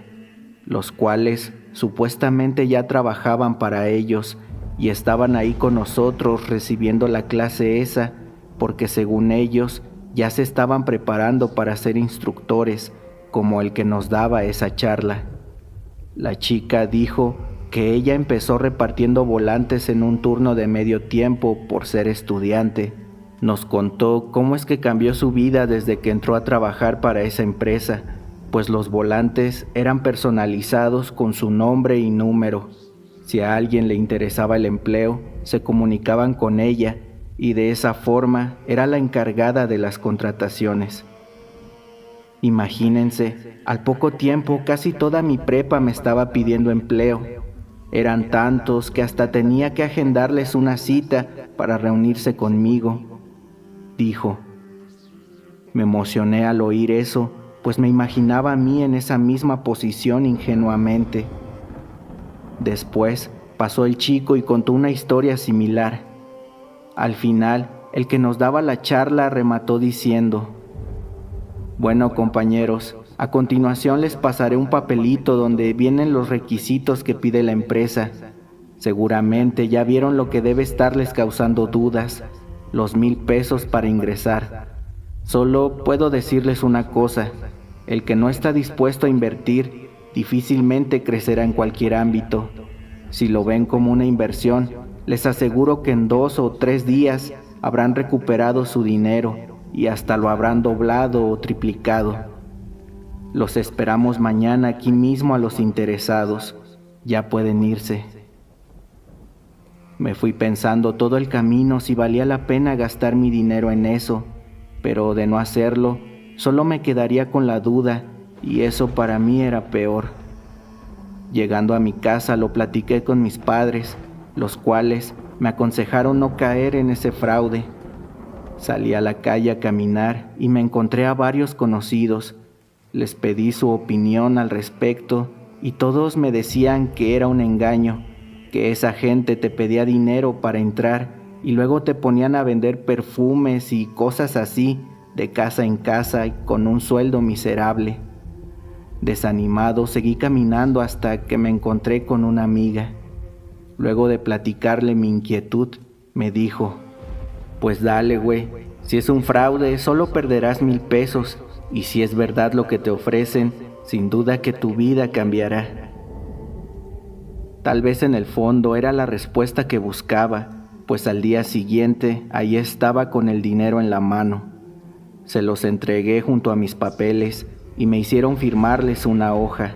los cuales supuestamente ya trabajaban para ellos y estaban ahí con nosotros recibiendo la clase esa, porque según ellos ya se estaban preparando para ser instructores como el que nos daba esa charla. La chica dijo que ella empezó repartiendo volantes en un turno de medio tiempo por ser estudiante. Nos contó cómo es que cambió su vida desde que entró a trabajar para esa empresa, pues los volantes eran personalizados con su nombre y número. Si a alguien le interesaba el empleo, se comunicaban con ella y de esa forma era la encargada de las contrataciones. Imagínense, al poco tiempo casi toda mi prepa me estaba pidiendo empleo. Eran tantos que hasta tenía que agendarles una cita para reunirse conmigo, dijo. Me emocioné al oír eso, pues me imaginaba a mí en esa misma posición ingenuamente. Después pasó el chico y contó una historia similar. Al final, el que nos daba la charla remató diciendo: bueno, compañeros, a continuación les pasaré un papelito donde vienen los requisitos que pide la empresa. Seguramente ya vieron lo que debe estarles causando dudas, los 1,000 pesos para ingresar. Solo puedo decirles una cosa: el que no está dispuesto a invertir difícilmente crecerá en cualquier ámbito. Si lo ven como una inversión, les aseguro que en 2 o 3 días habrán recuperado su dinero y hasta lo habrán doblado o triplicado. Los esperamos mañana aquí mismo a los interesados. Ya pueden irse. Me fui pensando todo el camino si valía la pena gastar mi dinero en eso, pero de no hacerlo, solo me quedaría con la duda, y eso para mí era peor. Llegando a mi casa lo platiqué con mis padres, los cuales me aconsejaron no caer en ese fraude. Salí a la calle a caminar y me encontré a varios conocidos. Les pedí su opinión al respecto y todos me decían que era un engaño, que esa gente te pedía dinero para entrar y luego te ponían a vender perfumes y cosas así de casa en casa y con un sueldo miserable. Desanimado, seguí caminando hasta que me encontré con una amiga. Luego de platicarle mi inquietud, me dijo: pues dale, güey, si es un fraude, solo perderás 1,000 pesos, y si es verdad lo que te ofrecen, sin duda que tu vida cambiará. Tal vez en el fondo era la respuesta que buscaba, pues al día siguiente ahí estaba con el dinero en la mano. Se los entregué junto a mis papeles y me hicieron firmarles una hoja.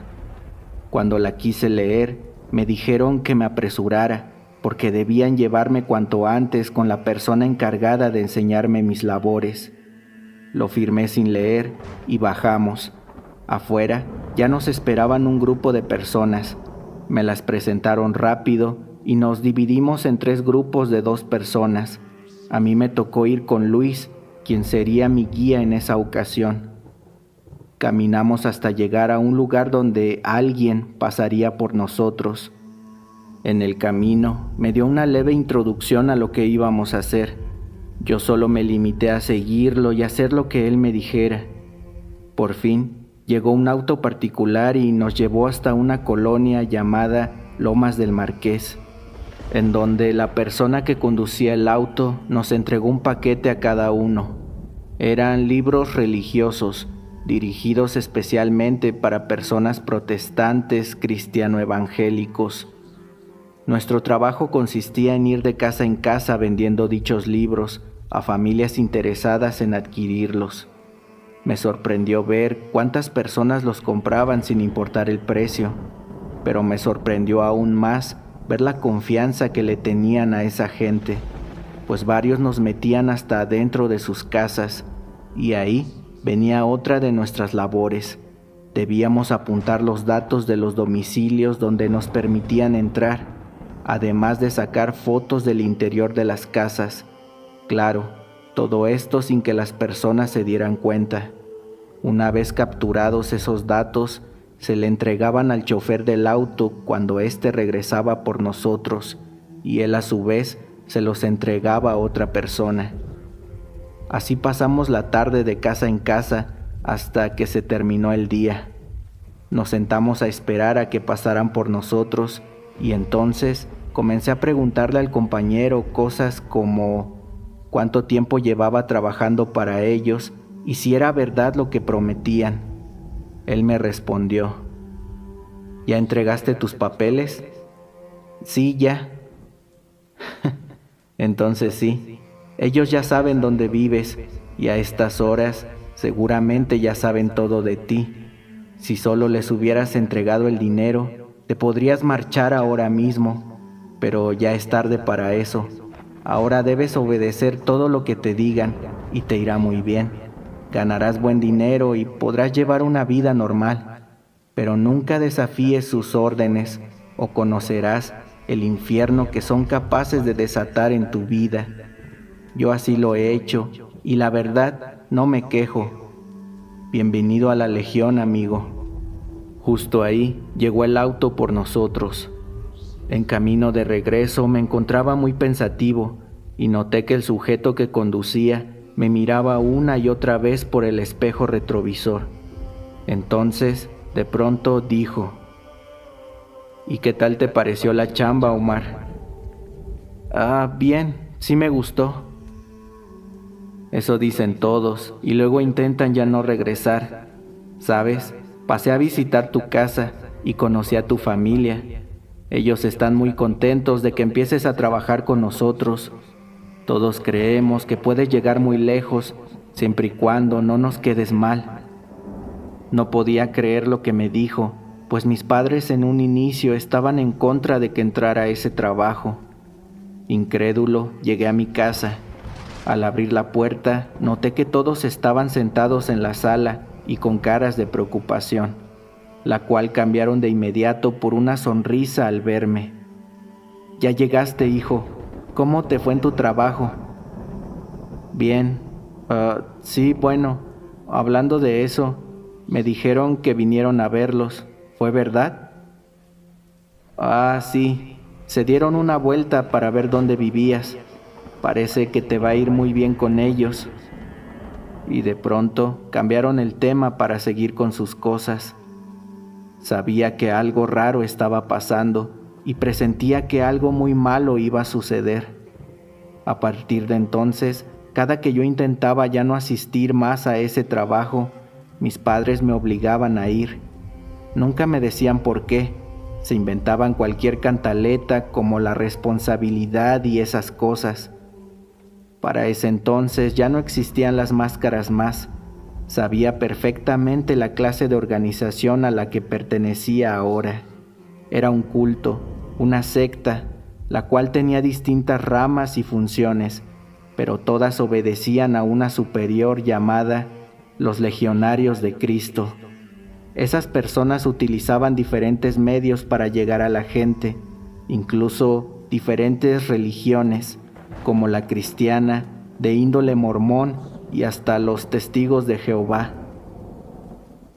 Cuando la quise leer, me dijeron que me apresurara, porque debían llevarme cuanto antes con la persona encargada de enseñarme mis labores. Lo firmé sin leer y bajamos. Afuera ya nos esperaban un grupo de personas. Me las presentaron rápido y nos dividimos en 3 grupos de 2 personas. A mí me tocó ir con Luis, quien sería mi guía en esa ocasión. Caminamos hasta llegar a un lugar donde alguien pasaría por nosotros. En el camino me dio una leve introducción a lo que íbamos a hacer. Yo solo me limité a seguirlo y hacer lo que él me dijera. Por fin llegó un auto particular y nos llevó hasta una colonia llamada Lomas del Marqués, en donde la persona que conducía el auto nos entregó un paquete a cada uno. Eran libros religiosos, dirigidos especialmente para personas protestantes cristiano-evangélicos. Nuestro trabajo consistía en ir de casa en casa vendiendo dichos libros a familias interesadas en adquirirlos. Me sorprendió ver cuántas personas los compraban sin importar el precio, pero me sorprendió aún más ver la confianza que le tenían a esa gente, pues varios nos metían hasta adentro de sus casas, y ahí venía otra de nuestras labores. Debíamos apuntar los datos de los domicilios donde nos permitían entrar, además de sacar fotos del interior de las casas. Claro, todo esto sin que las personas se dieran cuenta. Una vez capturados esos datos, se le entregaban al chofer del auto cuando éste regresaba por nosotros, y él a su vez se los entregaba a otra persona. Así pasamos la tarde de casa en casa hasta que se terminó el día. Nos sentamos a esperar a que pasaran por nosotros y entonces comencé a preguntarle al compañero cosas como cuánto tiempo llevaba trabajando para ellos y si era verdad lo que prometían. Él me respondió: ¿ya entregaste tus papeles? Sí, ya. Entonces sí, ellos ya saben dónde vives y a estas horas seguramente ya saben todo de ti. Si solo les hubieras entregado el dinero, te podrías marchar ahora mismo, pero ya es tarde para eso. Ahora debes obedecer todo lo que te digan y te irá muy bien. Ganarás buen dinero y podrás llevar una vida normal, pero nunca desafíes sus órdenes o conocerás el infierno que son capaces de desatar en tu vida. Yo así lo he hecho y la verdad no me quejo. Bienvenido a la Legión, amigo. Justo ahí llegó el auto por nosotros. En camino de regreso me encontraba muy pensativo y noté que el sujeto que conducía me miraba una y otra vez por el espejo retrovisor. Entonces, de pronto dijo: ¿y qué tal te pareció la chamba, Omar? Bien, sí me gustó. Eso dicen todos y luego intentan ya no regresar. ¿Sabes? Pasé a visitar tu casa y conocí a tu familia. Ellos están muy contentos de que empieces a trabajar con nosotros. Todos creemos que puedes llegar muy lejos, siempre y cuando no nos quedes mal. No podía creer lo que me dijo, pues mis padres en un inicio estaban en contra de que entrara a ese trabajo. Incrédulo, llegué a mi casa. Al abrir la puerta, noté que todos estaban sentados en la sala y con caras de preocupación, la cual cambiaron de inmediato por una sonrisa al verme. «Ya llegaste, hijo. ¿Cómo te fue en tu trabajo?» «Bien. Sí, bueno, hablando de eso, me dijeron que vinieron a verlos. ¿Fue verdad?» Sí. Se dieron una vuelta para ver dónde vivías. Parece que te va a ir muy bien con ellos». Y de pronto cambiaron el tema para seguir con sus cosas. Sabía que algo raro estaba pasando y presentía que algo muy malo iba a suceder. A partir de entonces, cada que yo intentaba ya no asistir más a ese trabajo, mis padres me obligaban a ir. Nunca me decían por qué. Se inventaban cualquier cantaleta como la responsabilidad y esas cosas. Para ese entonces ya no existían las máscaras más. Sabía perfectamente la clase de organización a la que pertenecía ahora. Era un culto, una secta, la cual tenía distintas ramas y funciones, pero todas obedecían a una superior llamada los Legionarios de Cristo. Esas personas utilizaban diferentes medios para llegar a la gente, incluso diferentes religiones, como la cristiana, de índole mormón y hasta los testigos de Jehová.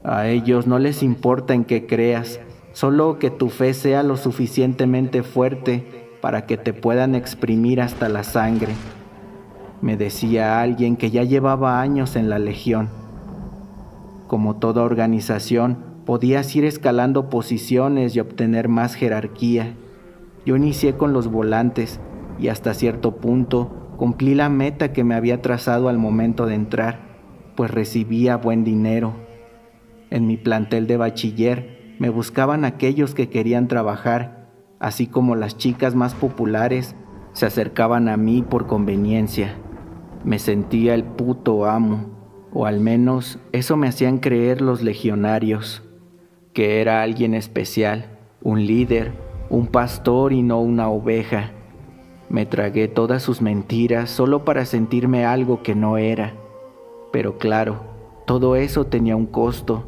A ellos no les importa en qué creas, solo que tu fe sea lo suficientemente fuerte para que te puedan exprimir hasta la sangre. Me decía alguien que ya llevaba años en la Legión. Como toda organización, podías ir escalando posiciones y obtener más jerarquía. Yo inicié con los volantes y hasta cierto punto cumplí la meta que me había trazado al momento de entrar, pues recibía buen dinero. En mi plantel de bachiller me buscaban aquellos que querían trabajar, así como las chicas más populares se acercaban a mí por conveniencia. Me sentía el puto amo, o al menos eso me hacían creer los legionarios, que era alguien especial, un líder, un pastor y no una oveja. Me tragué todas sus mentiras solo para sentirme algo que no era. Pero claro, todo eso tenía un costo,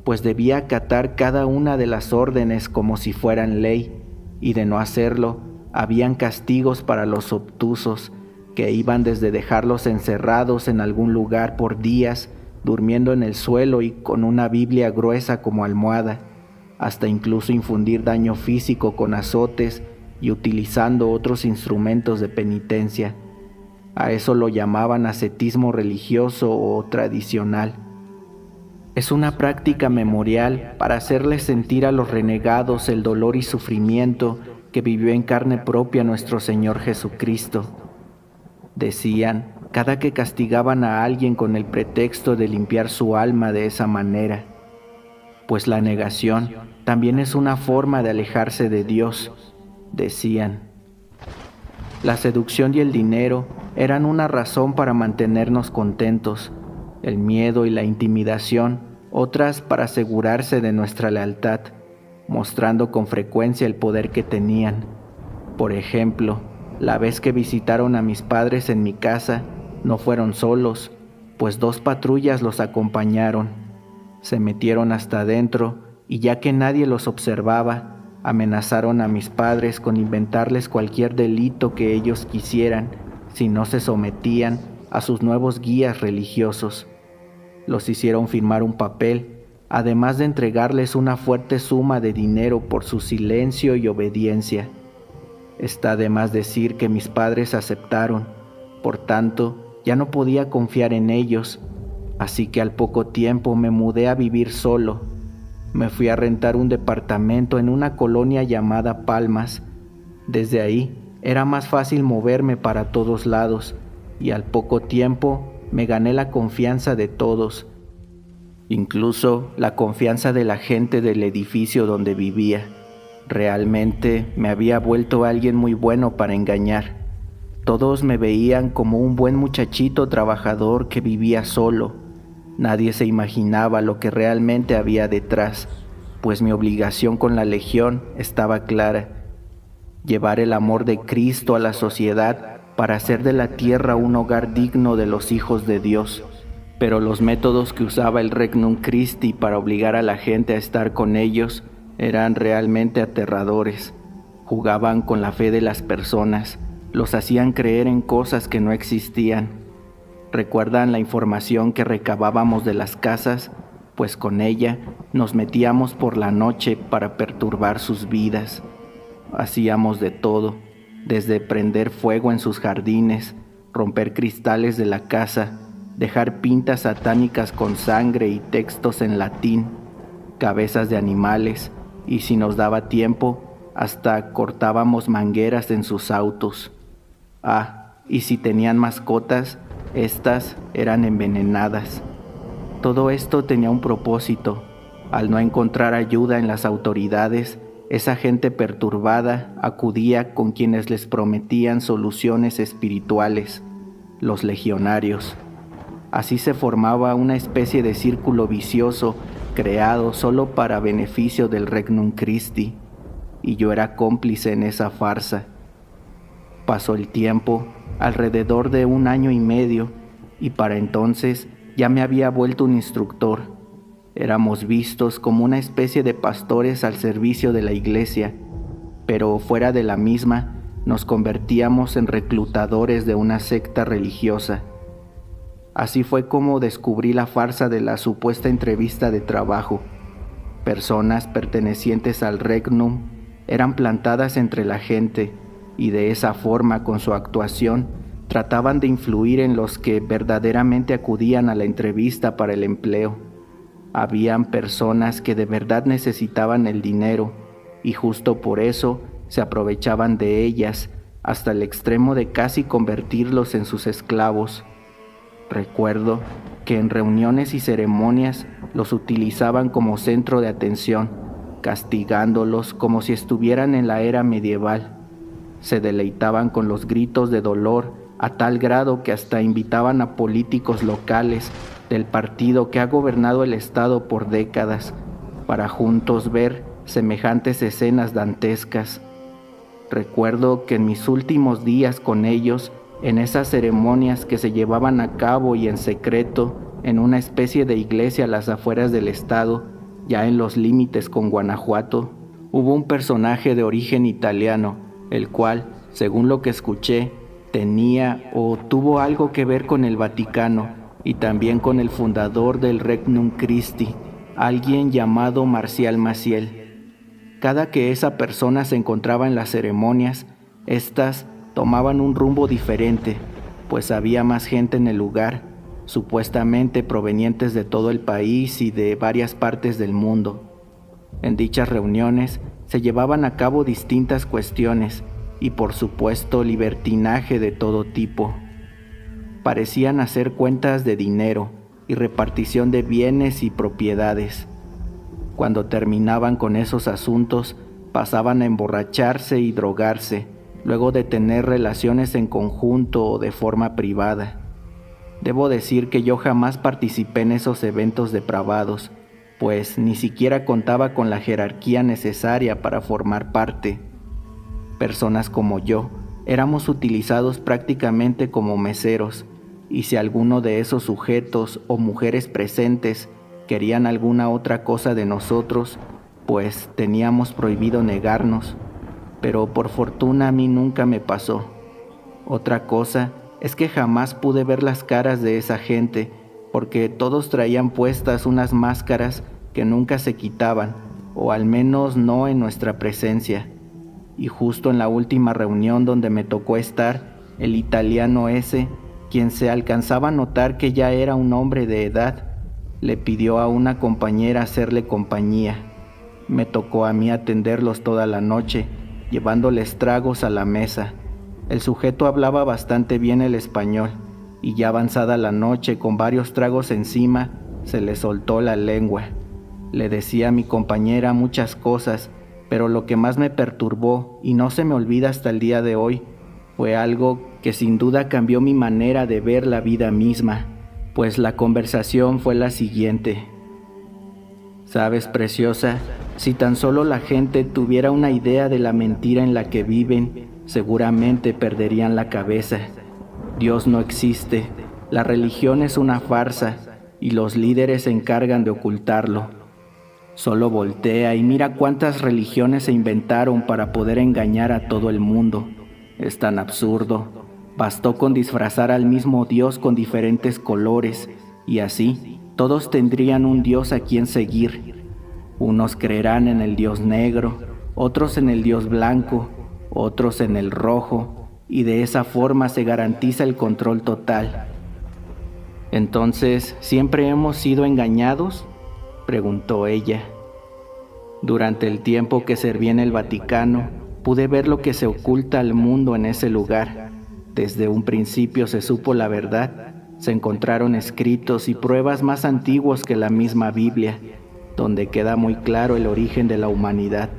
pues debía acatar cada una de las órdenes como si fueran ley, y de no hacerlo, habían castigos para los obtusos, que iban desde dejarlos encerrados en algún lugar por días, durmiendo en el suelo y con una Biblia gruesa como almohada, hasta incluso infundir daño físico con azotes y utilizando otros instrumentos de penitencia. A eso lo llamaban ascetismo religioso o tradicional. Es una práctica memorial para hacerles sentir a los renegados el dolor y sufrimiento que vivió en carne propia nuestro Señor Jesucristo. Decían, cada que castigaban a alguien con el pretexto de limpiar su alma de esa manera. pues la negación también es una forma de alejarse de Dios, decían. La seducción y el dinero eran una razón para mantenernos contentos, el miedo y la intimidación otras para asegurarse de nuestra lealtad, mostrando con frecuencia el poder que tenían. Por ejemplo, la vez que visitaron a mis padres en mi casa, no fueron solos, pues 2 patrullas los acompañaron. Se metieron hasta adentro y ya que nadie los observaba, amenazaron a mis padres con inventarles cualquier delito que ellos quisieran si no se sometían a sus nuevos guías religiosos. Los hicieron firmar un papel, además de entregarles una fuerte suma de dinero por su silencio y obediencia. Está de más decir que mis padres aceptaron, por tanto, ya no podía confiar en ellos, así que al poco tiempo me mudé a vivir solo. Me fui a rentar un departamento en una colonia llamada Palmas. Desde ahí era más fácil moverme para todos lados, y al poco tiempo me gané la confianza de todos, incluso la confianza de la gente del edificio donde vivía. Realmente me había vuelto alguien muy bueno para engañar. Todos me veían como un buen muchachito trabajador que vivía solo. Nadie se imaginaba lo que realmente había detrás, pues mi obligación con la Legión estaba clara: llevar el amor de Cristo a la sociedad para hacer de la tierra un hogar digno de los hijos de Dios. Pero los métodos que usaba el Regnum Christi para obligar a la gente a estar con ellos eran realmente aterradores. Jugaban con la fe de las personas, los hacían creer en cosas que no existían. ¿Recuerdan la información que recabábamos de las casas? Pues con ella nos metíamos por la noche para perturbar sus vidas. Hacíamos de todo, desde prender fuego en sus jardines, romper cristales de la casa, dejar pintas satánicas con sangre y textos en latín, cabezas de animales, y si nos daba tiempo, hasta cortábamos mangueras en sus autos. Y si tenían mascotas, estas eran envenenadas. Todo esto tenía un propósito. Al no encontrar ayuda en las autoridades, esa gente perturbada acudía con quienes les prometían soluciones espirituales, los legionarios. Así se formaba una especie de círculo vicioso creado solo para beneficio del Regnum Christi, y yo era cómplice en esa farsa. Pasó el tiempo, alrededor de 1 año y medio, y para entonces ya me había vuelto un instructor. Éramos vistos como una especie de pastores al servicio de la iglesia, pero fuera de la misma nos convertíamos en reclutadores de una secta religiosa. Así fue como descubrí la farsa de la supuesta entrevista de trabajo. Personas pertenecientes al Regnum eran plantadas entre la gente y de esa forma, con su actuación, trataban de influir en los que verdaderamente acudían a la entrevista para el empleo. Habían personas que de verdad necesitaban el dinero y justo por eso se aprovechaban de ellas hasta el extremo de casi convertirlos en sus esclavos. Recuerdo que en reuniones y ceremonias los utilizaban como centro de atención, castigándolos como si estuvieran en la era medieval. Se deleitaban con los gritos de dolor a tal grado que hasta invitaban a políticos locales del partido que ha gobernado el estado por décadas para juntos ver semejantes escenas dantescas. Recuerdo que en mis últimos días con ellos, en esas ceremonias que se llevaban a cabo y en secreto en una especie de iglesia a las afueras del estado, ya en los límites con Guanajuato, hubo un personaje de origen italiano, el cual, según lo que escuché, tenía o tuvo algo que ver con el Vaticano y también con el fundador del Regnum Christi, alguien llamado Marcial Maciel. Cada que esa persona se encontraba en las ceremonias, éstas tomaban un rumbo diferente, pues había más gente en el lugar, supuestamente provenientes de todo el país y de varias partes del mundo. En dichas reuniones se llevaban a cabo distintas cuestiones y por supuesto libertinaje de todo tipo. Parecían hacer cuentas de dinero y repartición de bienes y propiedades. Cuando terminaban con esos asuntos, pasaban a emborracharse y drogarse, luego de tener relaciones en conjunto o de forma privada. Debo decir que yo jamás participé en esos eventos depravados, pues ni siquiera contaba con la jerarquía necesaria para formar parte. Personas como yo éramos utilizados prácticamente como meseros, y si alguno de esos sujetos o mujeres presentes querían alguna otra cosa de nosotros, pues teníamos prohibido negarnos, pero por fortuna a mí nunca me pasó. Otra cosa es que jamás pude ver las caras de esa gente, porque todos traían puestas unas máscaras que nunca se quitaban, o al menos no en nuestra presencia. Y justo en la última reunión donde me tocó estar, el italiano ese, quien se alcanzaba a notar que ya era un hombre de edad, le pidió a una compañera hacerle compañía. Me tocó a mí atenderlos toda la noche, llevándoles tragos a la mesa. El sujeto hablaba bastante bien el español, y ya avanzada la noche, con varios tragos encima, se le soltó la lengua. Le decía a mi compañera muchas cosas, pero lo que más me perturbó, y no se me olvida hasta el día de hoy, fue algo que sin duda cambió mi manera de ver la vida misma, pues la conversación fue la siguiente. ¿Sabes, preciosa? Si tan solo la gente tuviera una idea de la mentira en la que viven, seguramente perderían la cabeza. Dios no existe, la religión es una farsa, y los líderes se encargan de ocultarlo. Solo voltea y mira cuántas religiones se inventaron para poder engañar a todo el mundo. Es tan absurdo. Bastó con disfrazar al mismo Dios con diferentes colores, y así todos tendrían un Dios a quien seguir. Unos creerán en el Dios negro, otros en el Dios blanco, otros en el rojo, y de esa forma se garantiza el control total. ¿Entonces, siempre hemos sido engañados?, preguntó ella. Durante el tiempo que serví en el Vaticano, pude ver lo que se oculta al mundo en ese lugar. Desde un principio se supo la verdad, se encontraron escritos y pruebas más antiguos que la misma Biblia, donde queda muy claro el origen de la humanidad.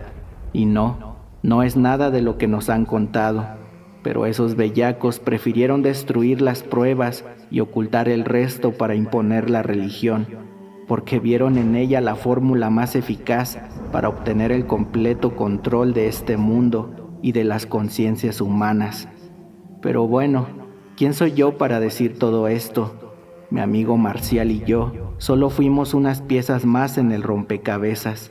Y no es nada de lo que nos han contado, pero esos bellacos prefirieron destruir las pruebas y ocultar el resto para imponer la religión, porque vieron en ella la fórmula más eficaz para obtener el completo control de este mundo y de las conciencias humanas. Pero bueno, ¿quién soy yo para decir todo esto? Mi amigo Marcial y yo solo fuimos unas piezas más en el rompecabezas.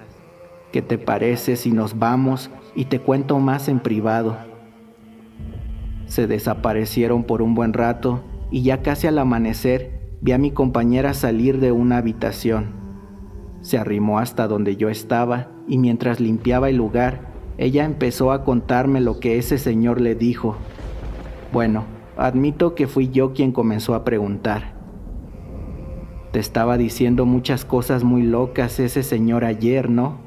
¿Qué te parece si nos vamos y te cuento más en privado? Se desaparecieron por un buen rato y ya casi al amanecer vi a mi compañera salir de una habitación. Se arrimó hasta donde yo estaba y mientras limpiaba el lugar, ella empezó a contarme lo que ese señor le dijo. Bueno, admito que fui yo quien comenzó a preguntar. Te estaba diciendo muchas cosas muy locas ese señor ayer, ¿no?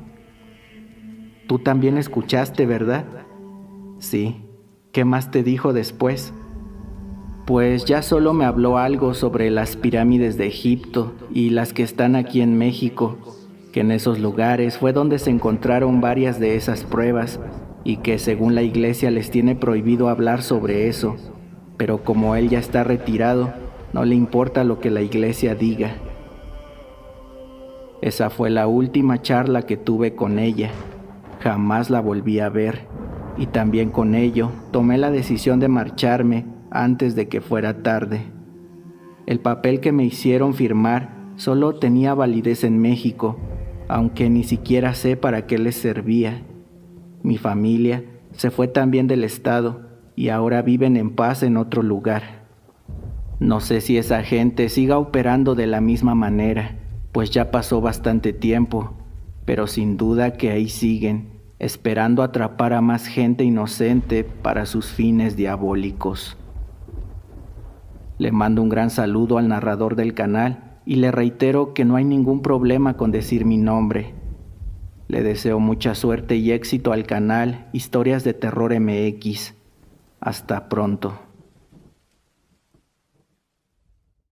Tú también escuchaste, ¿verdad? Sí. ¿Qué más te dijo después? Pues ya solo me habló algo sobre las pirámides de Egipto y las que están aquí en México, que en esos lugares fue donde se encontraron varias de esas pruebas y que según la iglesia les tiene prohibido hablar sobre eso, pero como él ya está retirado, no le importa lo que la iglesia diga. Esa fue la última charla que tuve con ella. Jamás la volví a ver, y también con ello tomé la decisión de marcharme antes de que fuera tarde. El papel que me hicieron firmar solo tenía validez en México, aunque ni siquiera sé para qué les servía. Mi familia se fue también del estado y ahora viven en paz en otro lugar. No sé si esa gente siga operando de la misma manera, pues ya pasó bastante tiempo, pero sin duda que ahí siguen, esperando atrapar a más gente inocente para sus fines diabólicos. Le mando un gran saludo al narrador del canal y le reitero que no hay ningún problema con decir mi nombre. Le deseo mucha suerte y éxito al canal Historias de Terror MX. Hasta pronto.